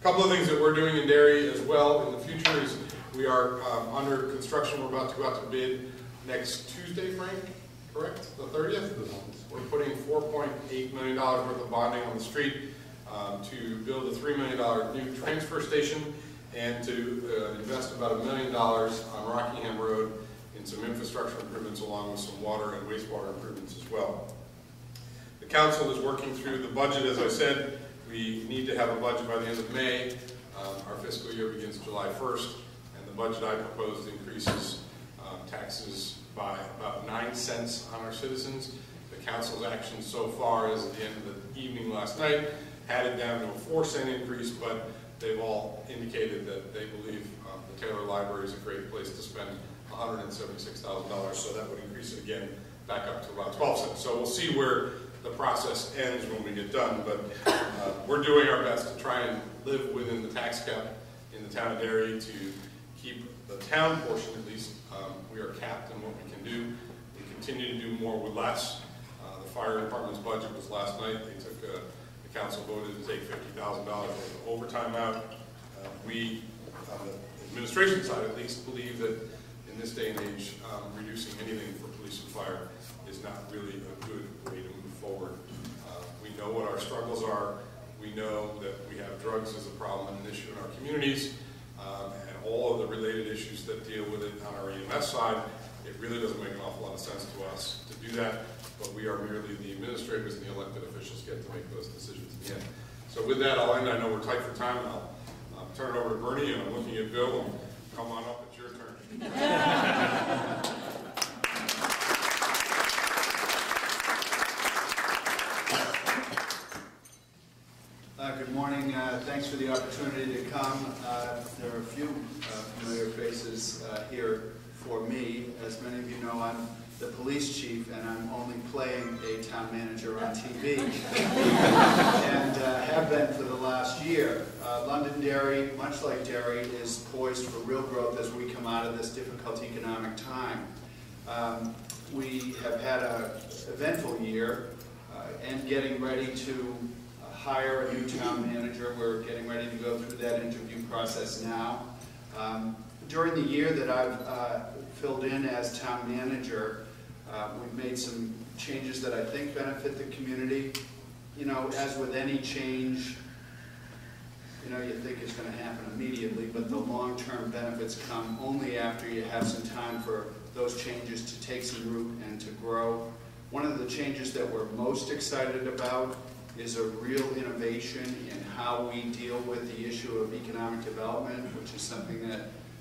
A couple of things that we're doing in Derry as well in the future is we are under construction. We're about to go out to bid next Tuesday, Frank, correct? The 30th? We're putting $4.8 million worth of bonding on the street to build a $3 million new transfer station and to invest about $1 million on Rockingham Road in some infrastructure improvements along with some water and wastewater improvements as well. The council is working through the budget. As I said, we need to have a budget by the end of May. Our fiscal year begins July 1st, and the budget I proposed increases taxes by about 9 cents on our citizens. The council's action so far is at the end of the evening last night had it down to a 4-cent increase, but they've all indicated that they believe the Taylor Library is a great place to spend $176,000, so that would increase it again back up to about 12 cents. So we'll see where the process ends when we get done, but we're doing our best to try and live within the tax cap in the town of Derry to keep the town portion at least. We are capped in what we can do. We continue to do more with less. The fire department's budget was last night. They took the council voted to take $50,000 worth of overtime out. We, on the administration side at least, believe that in this day and age, reducing anything for police and fire is not really a good way to move forward. We know what our struggles are. We know that we have drugs as a problem and an issue in our communities, and all of the related issues that deal with it on our EMS side. It really doesn't make an awful lot of sense to us to do that, but we are merely the administrators, and the elected officials get to make those decisions in the end. So with that, I'll end. I know we're tight for time, and I'll turn it over to Bernie, and I'm looking at Bill, and come on up, it's your turn. Good morning. Thanks for the opportunity to come. There are a few familiar faces here for me. As many of you know, I'm the police chief, and I'm only playing a town manager on TV, and have been for the last year. Londonderry, much like Derry, is poised for real growth as we come out of this difficult economic time. we have had an eventful year and getting ready to hire a new town manager. We're getting ready to go through that interview process now. During the year that I've filled in as town manager, we've made some changes that I think benefit the community. You know, as with any change, you know, you think it's going to happen immediately, but the long-term benefits come only after you have some time for those changes to take some root and to grow. One of the changes that we're most excited about is a real innovation in how we deal with the issue of economic development, which is something that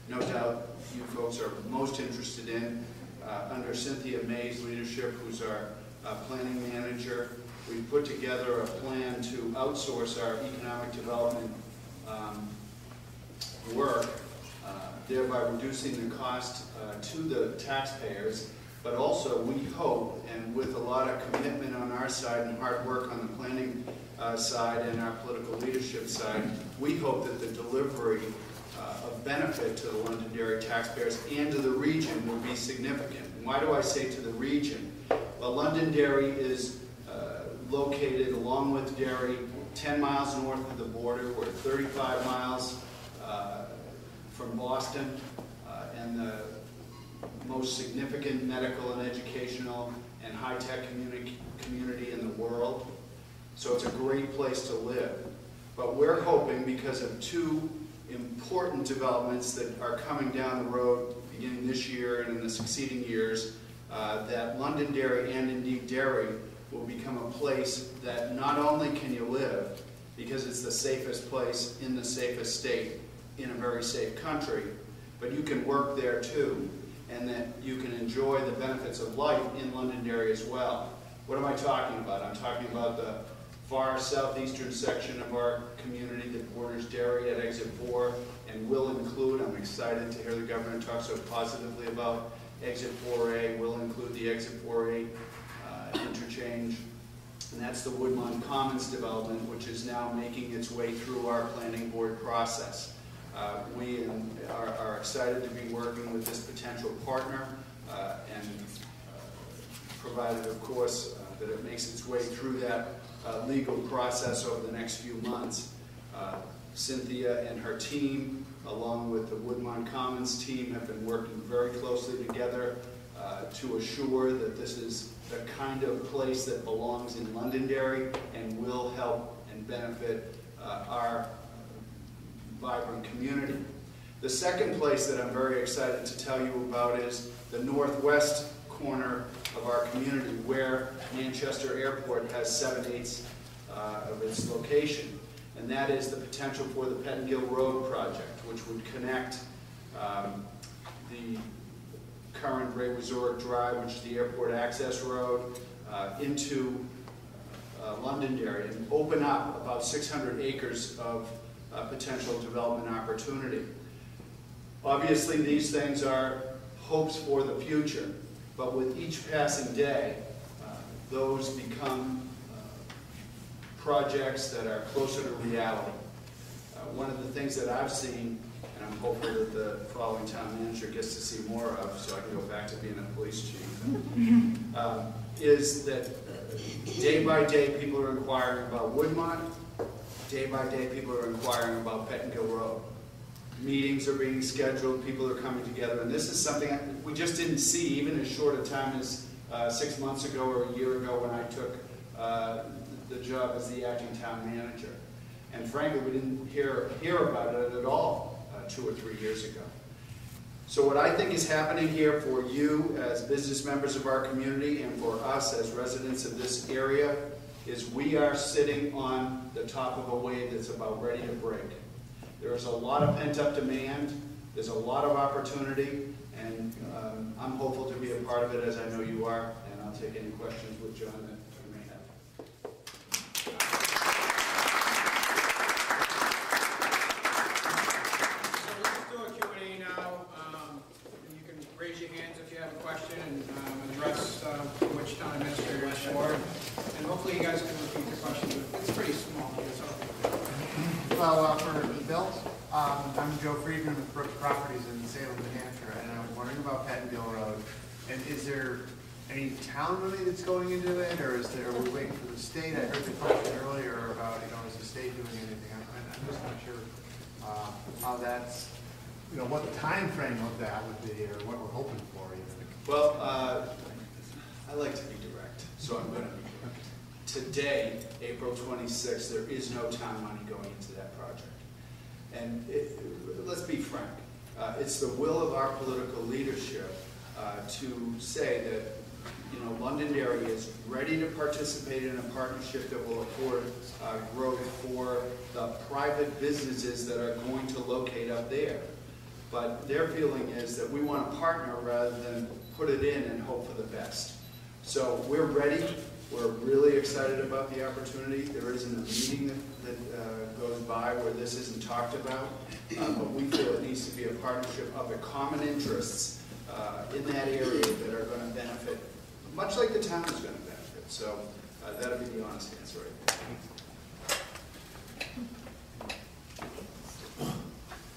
no doubt you folks are most interested in. Under Cynthia May's leadership, who's our planning manager, we put together a plan to outsource our economic development work, thereby reducing the cost to the taxpayers, but also we hope, and with a lot of commitment on our side and hard work on the planning side and our political leadership side, we hope that the delivery of benefit to the Londonderry taxpayers and to the region will be significant. And why do I say to the region? Well, Londonderry is located along with Derry 10 miles north of the border. We're 35 miles from Boston, and the most significant medical and educational and high-tech community in the world. So it's a great place to live. But we're hoping, because of two important developments that are coming down the road beginning this year and in the succeeding years, that Londonderry and indeed Derry will become a place that not only can you live, because it's the safest place in the safest state in a very safe country, but you can work there too, and that you can enjoy the benefits of life in Londonderry as well. What am I talking about? I'm talking about the far southeastern section of our community that borders Derry at exit 4 and will include, I'm excited to hear the governor talk so positively about exit 4A, will include the exit 4A interchange, and that's the Woodmont Commons development, which is now making its way through our planning board process. We are excited to be working with this potential partner, and provided, of course, that it makes its way through that legal process over the next few months. Cynthia and her team, along with the Woodmont Commons team, have been working very closely together to assure that this is the kind of place that belongs in Londonderry and will help and benefit our vibrant community. The second place that I'm very excited to tell you about is the northwest corner of our community, where Manchester Airport has 7/8 of its location. And that is the potential for the Pettingill Road project, which would connect the current Ray Resort Drive, which is the airport access road, into Londonderry, and open up about 600 acres of potential development opportunity. Obviously, these things are hopes for the future, but with each passing day, those become projects that are closer to reality. One of the things that I've seen, and I'm hopeful that the following town manager gets to see more of, so I can go back to being a police chief, is that day by day people are inquiring about Woodmont, day by day people are inquiring about Pettingill Road. Meetings are being scheduled, people are coming together, and this is something we just didn't see even as short a time as 6 months ago or a year ago when I took the job as the acting town manager. And frankly, we didn't hear about it at all 2 or 3 years ago. So what I think is happening here for you as business members of our community and for us as residents of this area is we are sitting on the top of a wave that's about ready to break. There is a lot of pent-up demand, there's a lot of opportunity, and I'm hopeful to be a part of it, as I know you are, and I'll take any questions with John that you may have. So let's do a Q&A now. You can raise your hands if you have a question and address which town administrator is for. And hopefully you guys can repeat the question. It's pretty small. Well, for the bills, I'm Joe Friedman with Brook Properties in Salem, New Hampshire, and I was wondering about Pettingill Road. And is there any town money that's going into it, or are we waiting for the state? I heard the question earlier about, is the state doing anything? I'm just not sure how that's, what the time frame of that would be, or what we're hoping for. Well, I like to be direct, so I'm going to be direct. Today, April 26th, there is no town money going into that project. And let's be frank, it's the will of our political leadership to say that Londonderry is ready to participate in a partnership that will afford growth for the private businesses that are going to locate up there. But their feeling is that we want to partner rather than put it in and hope for the best. So we're ready. We're really excited about the opportunity. There isn't a meeting that goes by where this isn't talked about, but we feel it needs to be a partnership of the common interests in that area that are going to benefit, much like the town is going to benefit. So that'll be the honest answer right there.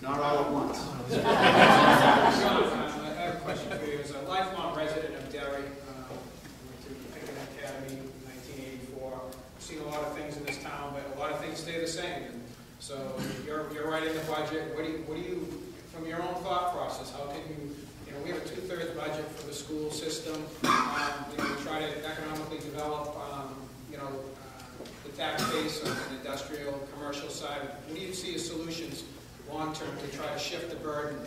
Not all at once. I have a question for you. As a lifelong resident of Derry, went to Lincoln Academy in 1984. I've seen a lot of things in this town, but a lot of things stay the same. And so you're writing the budget. What do you, from your own thought process, how can you, we have a 2/3 budget for the school system. We try to economically develop, the tax base on the industrial, commercial side. What do you see as solutions long-term to try to shift the burden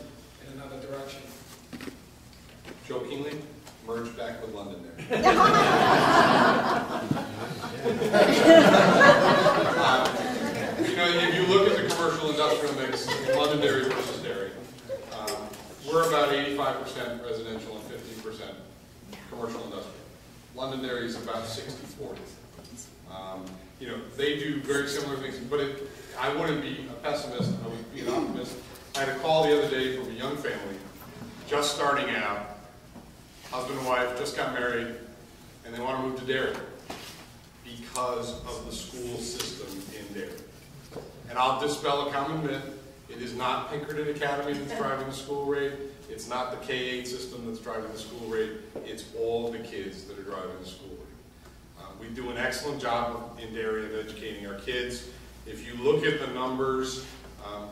in another direction? Jokingly, merge back with Londonderry. If you look at the commercial industrial mix in Londonderry versus Derry, we're about 85% residential and 15% commercial industrial. Londonderry is about 60-40. They do very similar things, but I wouldn't be a pessimist, I would be an optimist. I had a call the other day from a young family, just starting out, husband and wife, just got married, and they want to move to Derry because of the school system in Derry. And I'll dispel a common myth. It is not Pinkerton Academy that's driving the school rate. It's not the K-8 system that's driving the school rate. It's all the kids that are driving the school rate. We do an excellent job in Derry of educating our kids. If you look at the numbers,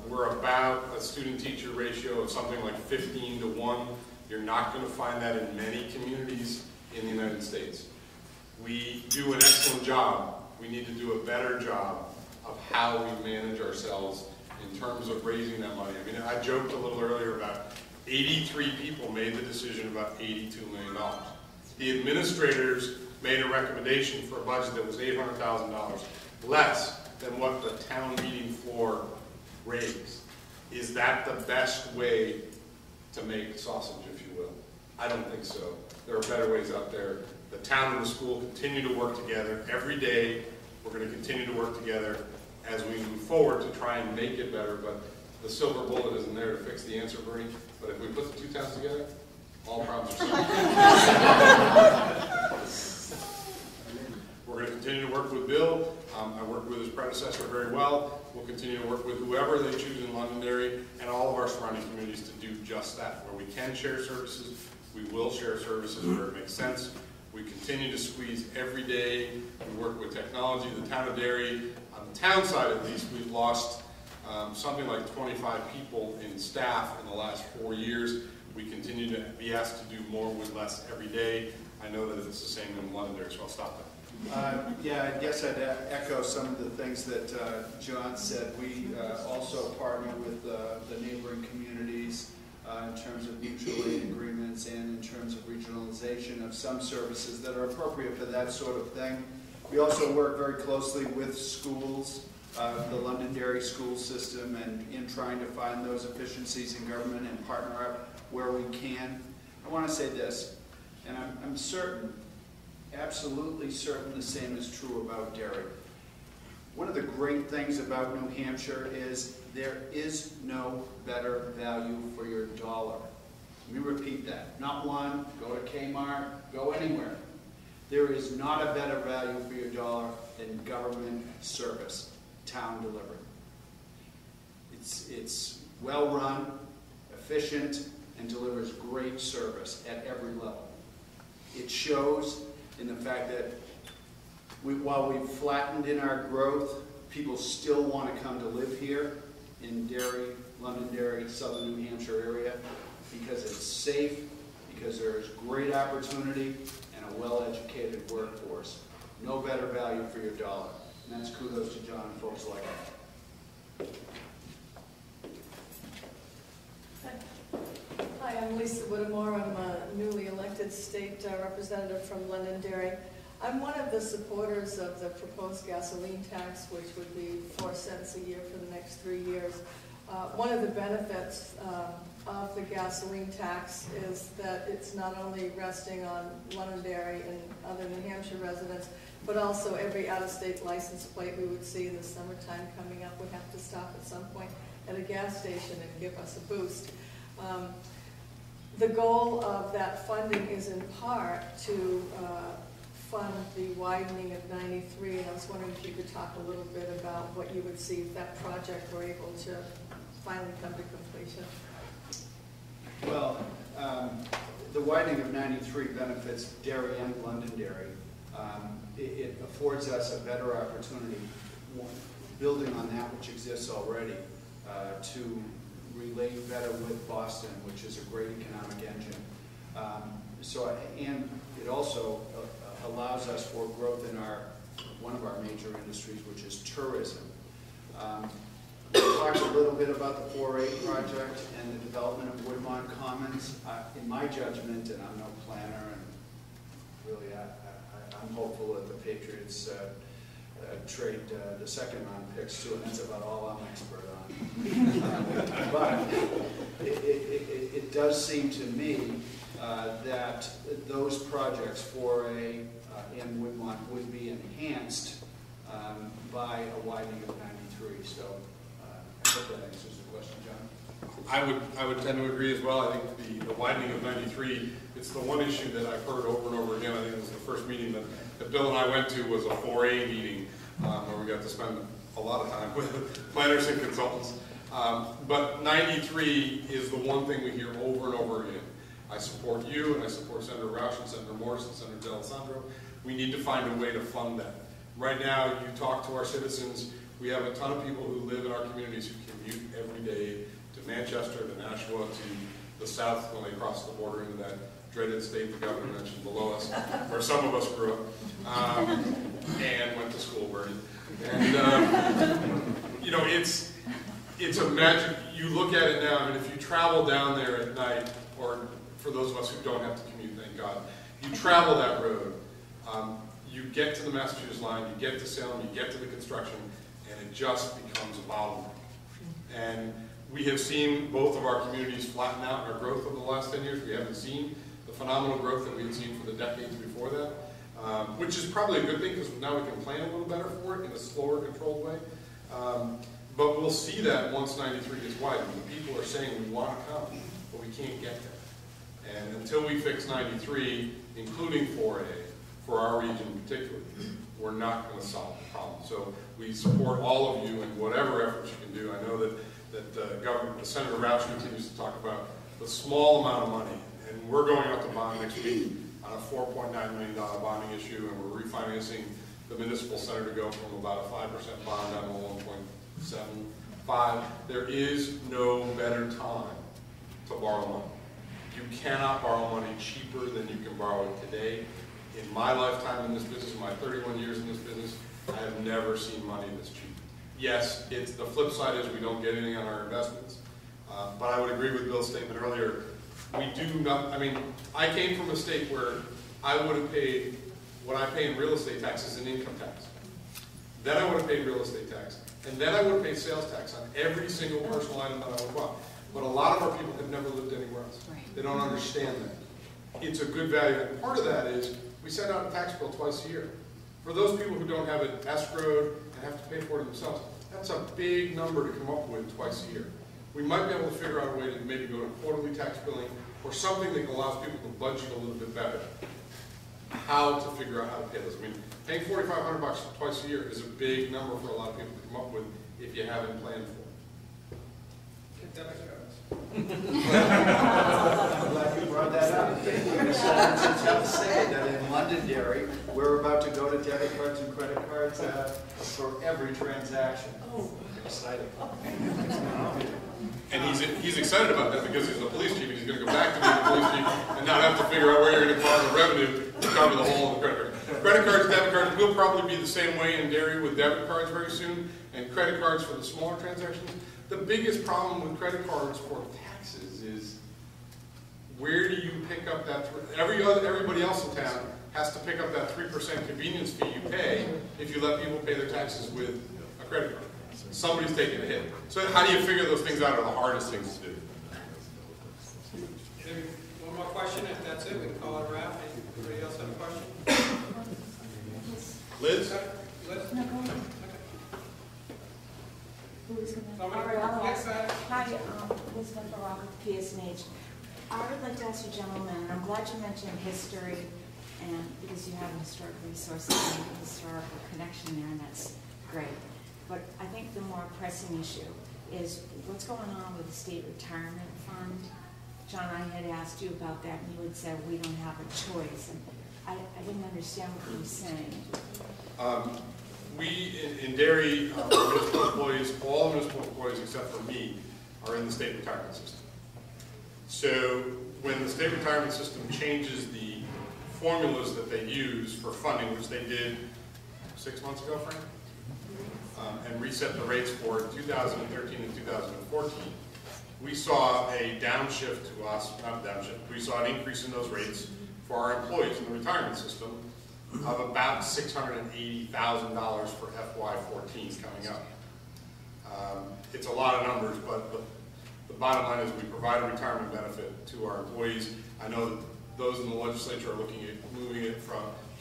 we're about a student-teacher ratio of something like 15-1. You're not going to find that in many communities in the United States. We do an excellent job. We need to do a better job of how we manage ourselves in terms of raising that money. I joked a little earlier about 83 people made the decision about $82 million. The administrators made a recommendation for a budget that was $800,000 less than what the town meeting floor raised. Is that the best way to make sausage, if you will? I don't think so. There are better ways out there. The town and the school continue to work together every day. We're going to continue to work together as we move forward to try and make it better, but the silver bullet isn't there to fix the answer, Bernie. But if we put the two towns together, all problems are solved. We're going to continue to work with Bill. I worked with his predecessor very well. We'll continue to work with whoever they choose in Londonderry and all of our surrounding communities to do just that. Where we can share services, we will share services where it makes sense. We continue to squeeze every day. We work with technology. The town of Derry, on the town side at least, we've lost something like 25 people in staff in the last 4 years. We continue to be asked to do more with less every day. I know that it's the same in Londonderry, so I'll stop there. Yeah, I guess I'd echo some of the things that John said. We also partner with the neighboring communities in terms of mutual aid agreements and in terms of regionalization of some services that are appropriate for that sort of thing. We also work very closely with schools, the Londonderry school system, and in trying to find those efficiencies in government and partner up where we can. I want to say this, and I'm certain, absolutely certain the same is true about Derry. One of the great things about New Hampshire is there is no better value for your dollar. Let me repeat that. Not one, go to Kmart, go anywhere. There is not a better value for your dollar than government service, town delivery. It's well run, efficient, and delivers great service at every level. It shows in the fact that while we've flattened in our growth, people still want to come to live here in Derry, Londonderry, southern New Hampshire area, because it's safe, because there's great opportunity and a well-educated workforce. No better value for your dollar. And that's kudos to John and folks like that. Hi, I'm Lisa Whittemore. I'm a newly elected state representative from Londonderry. I'm one of the supporters of the proposed gasoline tax, which would be 4 cents a year for the next 3 years. One of the benefits of the gasoline tax is that it's not only resting on Londonderry and other New Hampshire residents, but also every out-of-state license plate we would see in the summertime coming up would have to stop at some point at a gas station and give us a boost. The goal of that funding is in part to fund the widening of 93, and I was wondering if you could talk a little bit about what you would see if that project were able to finally come to completion. Well, the widening of 93 benefits Derry and Londonderry. It affords us a better opportunity, building on that which exists already, to relate better with Boston, which is a great economic engine. And it also allows us for growth in one of our major industries, which is tourism. We talked a little bit about the 4A project and the development of Woodmont Commons. In my judgment, and I'm no planner, and really I'm hopeful that the Patriots trade the second round picks too, and that's about all I'm expert on. But it does seem to me that those projects, 4A and Woodmont, would be enhanced by a widening of 93. So I hope that answers the question, John. I would tend to agree as well. I think the widening of 93, it's the one issue that I've heard over and over again. I think it was the first meeting that Bill and I went to was a 4A meeting where we got to spend a lot of time with planners and consultants. But 93 is the one thing we hear over and over again. I support you, and I support Senator Roush and Senator Morris and Senator D'Alessandro. We need to find a way to fund that. Right now, you talk to our citizens, we have a ton of people who live in our communities who commute every day to Manchester, to Nashua, to the south when they cross the border into that dreaded state the governor mentioned below us, where some of us grew up, and went to school, Bernie. And, you know, it's a magic, you look at it now, I mean, if you travel down there at night, or for those of us who don't have to commute, thank God, you travel that road, you get to the Massachusetts line, you get to Salem, you get to the construction, and it just becomes a bottleneck. And we have seen both of our communities flatten out in our growth over the last 10 years. We haven't seen the phenomenal growth that we had seen for the decades before that, which is probably a good thing because now we can plan a little better for it in a slower, controlled way. But we'll see that once 93 gets widened. The people are saying we want to come, but we can't get there. And until we fix 93, including 4A, for our region particularly, we're not going to solve the problem. So we support all of you in whatever efforts you can do. I know that Senator Roush continues to talk about the small amount of money, and we're going out to bond next week on a $4.9 million bonding issue, and we're refinancing the municipal center to go from about a 5% bond down to 1.75. There is no better time to borrow money. You cannot borrow money cheaper than you can borrow it today. In my lifetime in this business, in my 31 years in this business, I have never seen money this cheap. Yes, the flip side is we don't get anything on our investments. But I would agree with Bill's statement earlier. We do not, I mean, I came from a state where I would have paid what I pay in real estate taxes and income tax. Then I would have paid real estate tax. And then I would have paid sales tax on every single personal item that I would have bought. But a lot of our people have never lived anywhere else. They don't understand that. It's a good value. And part of that is we send out a tax bill twice a year. For those people who don't have it escrowed and have to pay for it themselves, that's a big number to come up with twice a year. We might be able to figure out a way to maybe go to quarterly tax billing or something that allows people to budget a little bit better. How to figure out how to pay this. I mean, paying $4,500 twice a year is a big number for a lot of people to come up with if you haven't planned for it. I'm glad you brought that that up. So I just have to say that in Londonderry, we're about to go to debit cards and credit cards for every transaction. Oh. Exciting. And he's excited about that because he's a police chief and he's going to go back to being a police chief and not have to figure out where you're going to find the revenue to cover the hole in the credit card. Credit cards, debit cards will probably be the same way in Derry with debit cards very soon, and credit cards for the smaller transactions. The biggest problem with credit cards for taxes is where do you pick up that? Everybody else in town has to pick up that 3% convenience fee you pay if you let people pay their taxes with a credit card. Somebody's taking a hit. So how do you figure those things out are the hardest things to do. Maybe one more question, if that's it, we can call it a wrap. Anybody else have a question? Liz? Liz? No, go ahead. Who's gonna? Somebody? All right, I'll Yes, ask. sir. Hi, Elizabeth Barak with PSNH. I would like to ask you, gentlemen, and I'm glad you mentioned history, and because you have an historic resource and a historical connection there, and that's great. But I think the more pressing issue is what's going on with the state retirement fund. John, I had asked you about that, and you had said we don't have a choice, and I didn't understand what you were saying. We, in Derry, municipal employees, all municipal employees except for me, are in the state retirement system. So when the state retirement system changes the formulas that they use for funding, which they did 6 months ago, Frank, and reset the rates for 2013 and 2014, we saw a downshift to us, not a downshift, we saw an increase in those rates for our employees in the retirement system of about $680,000 for FY14 coming up. It's a lot of numbers, but the bottom line is we provide a retirement benefit to our employees. I know that those in the legislature are looking at moving it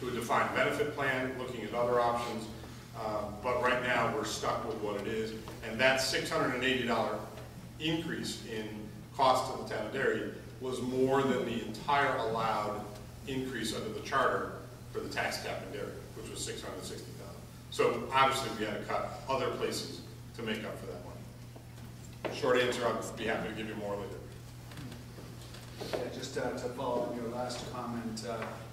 to a defined benefit plan, looking at other options, but right now we're stuck with what it is, and that $680 increase in cost to the town of Derry was more than the entire allowed increase under the charter for the tax cap in Derry, which was $660,000. So obviously we had to cut other places to make up for that money. Short answer, I'll be happy to give you more later. Yeah, just to follow on your last comment,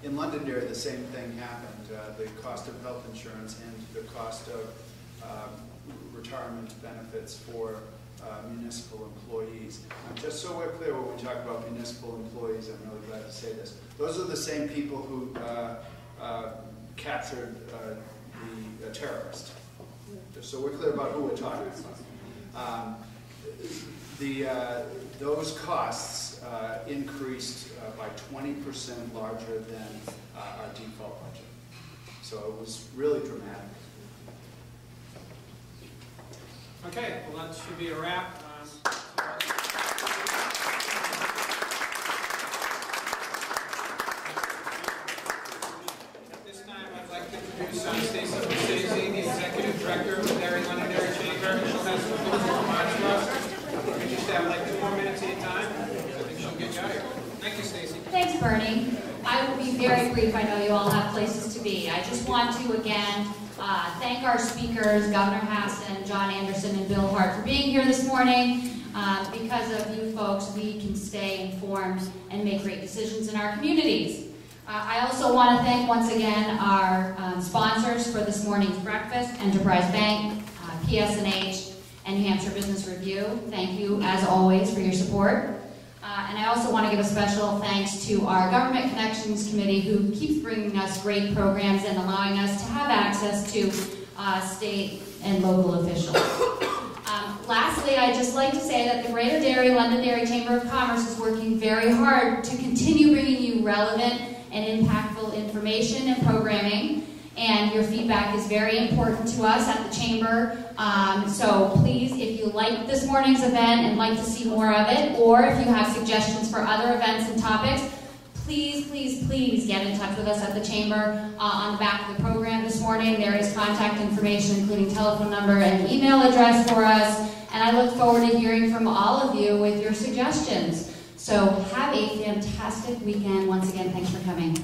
in Londonderry the same thing happened. The cost of health insurance and the cost of retirement benefits for municipal employees. Just so we're clear, when we talk about municipal employees, I'm really glad to say this, those are the same people who captured the terrorist. Just so we're clear about who we're talking about. Those costs increased by 20% larger than our default budget. So it was really dramatic. Okay, well that should be a wrap. At this time, I'd like to introduce Stacey, the Executive Director of the Derry Londonderry Chamber. She'll have some closing remarks for us. We just have like 2 more minutes of your time. I think she'll get you out of here. Thank you, Stacey. Thanks, Bernie. I will be very brief. I know you all have places to be. I just want to, again, thank our speakers, Governor Hassan, John Anderson, and Bill Hart for being here this morning. Because of you folks, we can stay informed and make great decisions in our communities. I also want to thank once again our sponsors for this morning's breakfast, Enterprise Bank, PSNH, and New Hampshire Business Review. Thank you, as always, for your support. And I also want to give a special thanks to our Government Connections Committee, who keeps bringing us great programs and allowing us to have access to state and local officials. Lastly, I'd just like to say that the Greater Derry Londonderry Chamber of Commerce is working very hard to continue bringing you relevant and impactful information and programming, and your feedback is very important to us at the Chamber. So please, if you like this morning's event and like to see more of it, or if you have suggestions for other events and topics, please, please, please get in touch with us at the Chamber. On the back of the program this morning, there is contact information, including telephone number and email address for us, and I look forward to hearing from all of you with your suggestions. So have a fantastic weekend. Once again, thanks for coming.